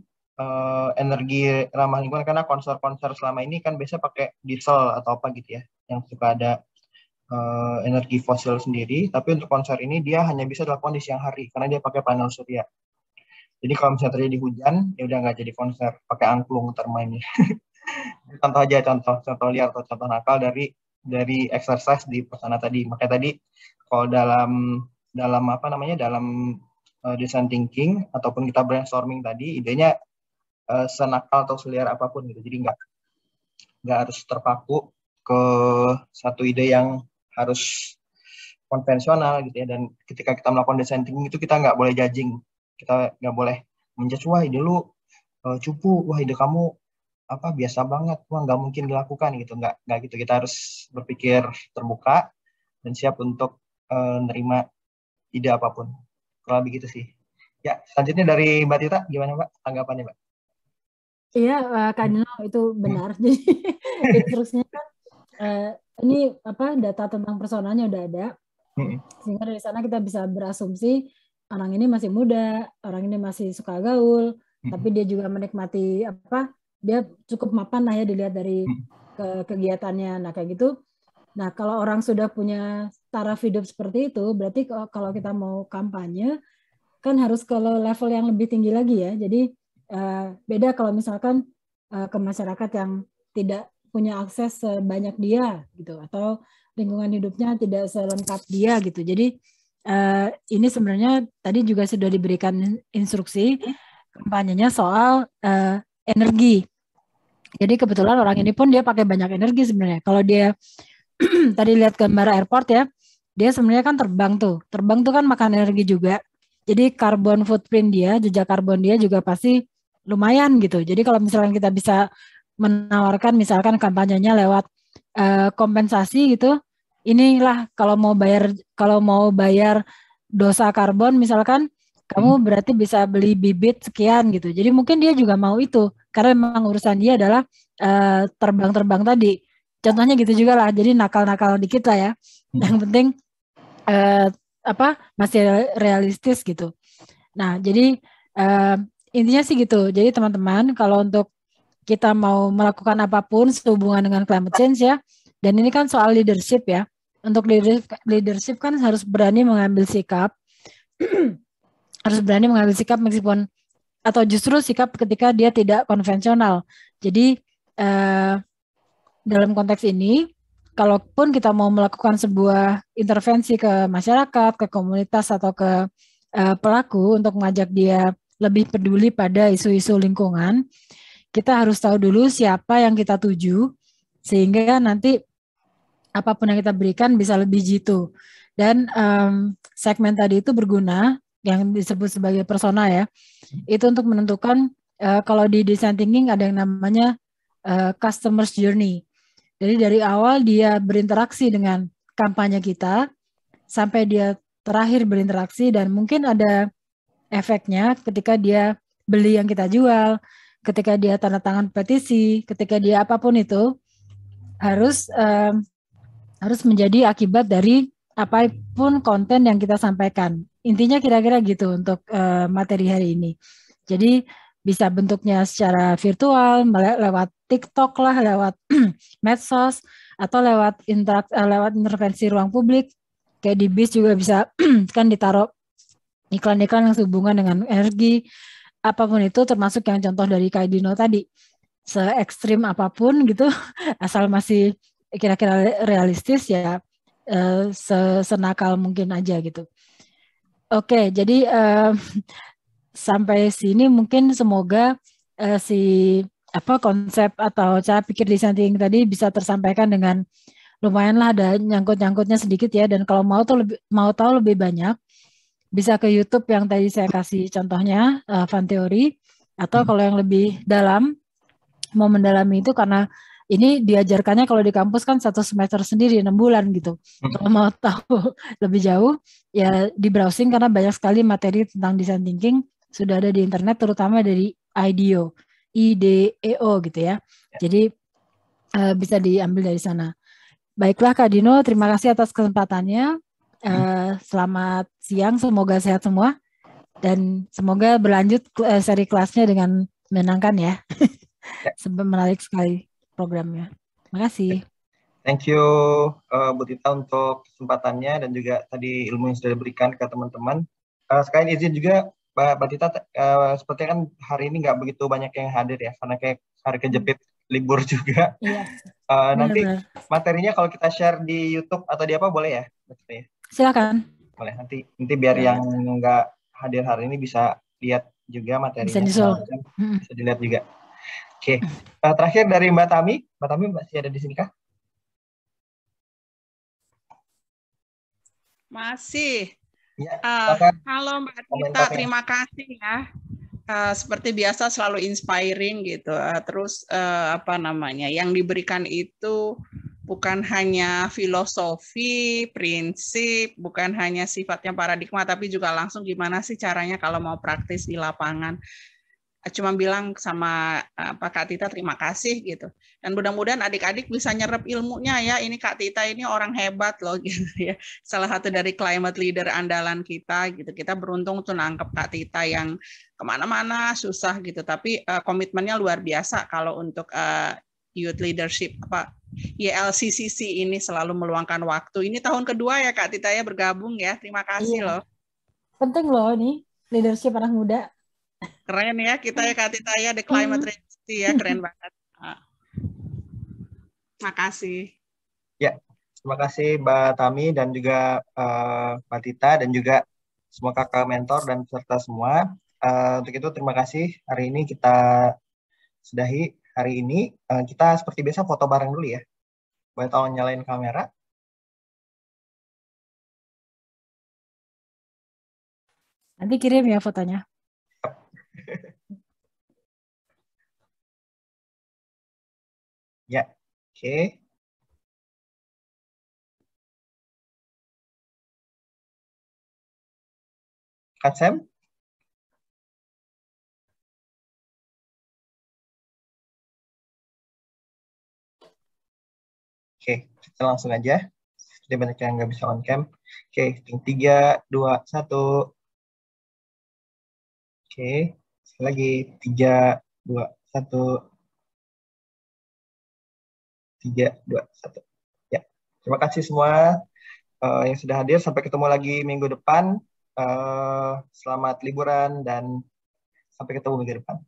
A: energi ramah lingkungan, karena konser-konser selama ini kan biasa pakai diesel atau apa gitu ya, yang suka ada energi fosil sendiri. Tapi untuk konser ini dia hanya bisa dilakukan di siang hari karena dia pakai panel surya. Jadi kalau misalnya terjadi hujan, ya udah nggak jadi konser, pakai angklung ntar mainnya. Contoh aja, contoh liar atau contoh nakal dari exercise di Persona tadi. Makanya tadi kalau dalam apa namanya, dalam design thinking ataupun kita brainstorming tadi, idenya senakal atau seliar apapun gitu. Jadi nggak harus terpaku ke satu ide yang harus konvensional gitu ya. Dan ketika kita melakukan design thinking itu kita nggak boleh judging, kita nggak boleh menjudge, wah ide lu cupu, wah ide kamu apa biasa banget, wah nggak mungkin dilakukan gitu. Nggak gitu, kita harus berpikir terbuka dan siap untuk nerima ide apapun. Kalau begitu sih. Ya, selanjutnya dari Mbak Tita, gimana Mbak tanggapannya Mbak?
B: Iya, Kak Dino itu benar. Jadi instruksinya kan ini apa, data tentang personanya udah ada, sehingga dari sana kita bisa berasumsi orang ini masih muda, orang ini masih suka gaul, tapi dia juga menikmati apa, dia cukup mapan lah ya dilihat dari kegiatannya. Nah kayak gitu. Nah kalau orang sudah punya taraf hidup seperti itu, berarti kalau kita mau kampanye kan harus ke level yang lebih tinggi lagi ya. Jadi beda kalau misalkan ke masyarakat yang tidak punya akses sebanyak dia gitu, atau lingkungan hidupnya tidak selengkap dia gitu. Jadi ini sebenarnya tadi juga sudah diberikan instruksi kampanyenya soal energi. Jadi kebetulan orang ini pun dia pakai banyak energi sebenarnya. Kalau dia tadi lihat gambar airport ya, dia sebenarnya kan terbang tuh kan makan energi juga. Jadi carbon footprint dia, jejak karbon dia juga pasti lumayan gitu. Jadi kalau misalkan kita bisa menawarkan misalkan kampanyenya lewat kompensasi gitu, inilah kalau mau bayar dosa karbon misalkan, kamu berarti bisa beli bibit sekian gitu. Jadi mungkin dia juga mau itu karena memang urusan dia adalah terbang-terbang tadi. Contohnya gitu juga lah. Jadi nakal-nakal dikit lah ya. Yang penting masih realistis gitu. Nah, jadi intinya sih gitu. Jadi teman-teman, kalau untuk kita mau melakukan apapun sehubungan dengan climate change ya, dan ini kan soal leadership ya. Untuk leadership kan harus berani mengambil sikap, harus berani mengambil sikap meskipun atau justru sikap ketika dia tidak konvensional. Jadi dalam konteks ini, kalaupun kita mau melakukan sebuah intervensi ke masyarakat, ke komunitas atau ke pelaku untuk mengajak dia lebih peduli pada isu-isu lingkungan, kita harus tahu dulu siapa yang kita tuju, sehingga nanti apapun yang kita berikan bisa lebih jitu. Dan segmen tadi itu berguna, yang disebut sebagai persona ya, itu untuk menentukan kalau di design thinking ada yang namanya customer's journey. Jadi dari awal dia berinteraksi dengan kampanye kita, sampai dia terakhir berinteraksi, dan mungkin ada efeknya ketika dia beli yang kita jual, ketika dia tanda tangan petisi, ketika dia apapun itu, harus menjadi akibat dari apapun konten yang kita sampaikan. Intinya kira-kira gitu untuk materi hari ini. Jadi bisa bentuknya secara virtual, lewat TikTok lah, lewat medsos, atau lewat intervensi ruang publik. Kayak di bis juga bisa kan ditaruh iklan-iklan yang sehubungan dengan energi, apapun itu, termasuk yang contoh dari Kak Dino tadi. Se-ekstrim apapun gitu, asal masih kira-kira realistis ya, senakal mungkin aja gitu. Oke, jadi sampai sini mungkin semoga konsep atau cara pikir design thinking tadi bisa tersampaikan dengan lumayan lah, ada nyangkut-nyangkutnya sedikit ya. Dan kalau mau tahu lebih banyak, bisa ke YouTube yang tadi saya kasih contohnya, Fun Theory, atau kalau yang lebih dalam, mau mendalami itu, karena ini diajarkannya kalau di kampus kan 1 semester sendiri, 6 bulan gitu. Kalau mau tahu lebih jauh, ya di browsing, karena banyak sekali materi tentang design thinking sudah ada di internet, terutama dari IDEO gitu ya. Jadi bisa diambil dari sana. Baiklah Kak Dino, terima kasih atas kesempatannya. Selamat siang, semoga sehat semua, dan semoga berlanjut seri kelasnya dengan menyenangkan ya. Menarik sekali programnya. Terima kasih.
A: Thank you Bu Tita untuk kesempatannya dan juga tadi ilmu yang sudah diberikan ke teman-teman. Sekalian izin juga Mbak Tita, sepertinya kan hari ini nggak begitu banyak yang hadir ya, karena kayak hari kejepit libur juga.
B: Iya.
A: Nanti
B: Benar-benar.
A: materinya kalau kita share di YouTube atau di apa boleh ya?
B: Silakan.
A: Boleh, nanti biar
B: Ya.
A: yang nggak hadir hari ini bisa lihat juga materinya.
B: Bisa disusul.
A: Bisa dilihat juga. Oke. Terakhir dari Mbak Tami. Mbak Tami masih ada di sini kah?
J: Masih.
A: Ya,
J: halo Mbak Tita, terima kasih ya. Seperti biasa selalu inspiring gitu. Terus apa namanya? Yang diberikan itu bukan hanya filosofi, prinsip, bukan hanya sifatnya paradigma, tapi juga langsung gimana sih caranya kalau mau praktis di lapangan. Cuma bilang sama Pak Kak Tita terima kasih gitu. Dan mudah-mudahan adik-adik bisa nyerap ilmunya ya. Ini Kak Tita ini orang hebat loh gitu ya. Salah satu dari climate leader andalan kita gitu. Kita beruntung tuh nangkep Kak Tita yang kemana-mana susah gitu. Tapi komitmennya luar biasa kalau untuk youth leadership YLCCC ini selalu meluangkan waktu. Ini tahun kedua ya Kak Tita ya bergabung ya. Terima kasih loh.
B: Penting loh nih leadership anak muda.
J: Keren ya kita ya Kak Tita ya, The Climate Resiliency ya, keren banget. Makasih.
A: Ya, terima kasih Mbak Tami dan juga Mbak Tita dan juga semua kakak mentor dan peserta semua. Untuk itu terima kasih. Hari ini kita sudahi. Hari ini kita seperti biasa foto bareng dulu ya. Boleh tolong nyalain kamera.
B: Nanti kirim ya fotonya.
A: Ya, oke. Kak Sam? Oke, kita langsung aja. Jadi banyak yang nggak bisa on cam. Oke, 3, 2, 1. Oke, sekali lagi 3, 2, 1. 3, 2, 1. Ya, terima kasih semua yang sudah hadir. Sampai ketemu lagi minggu depan. Selamat liburan dan sampai ketemu minggu depan.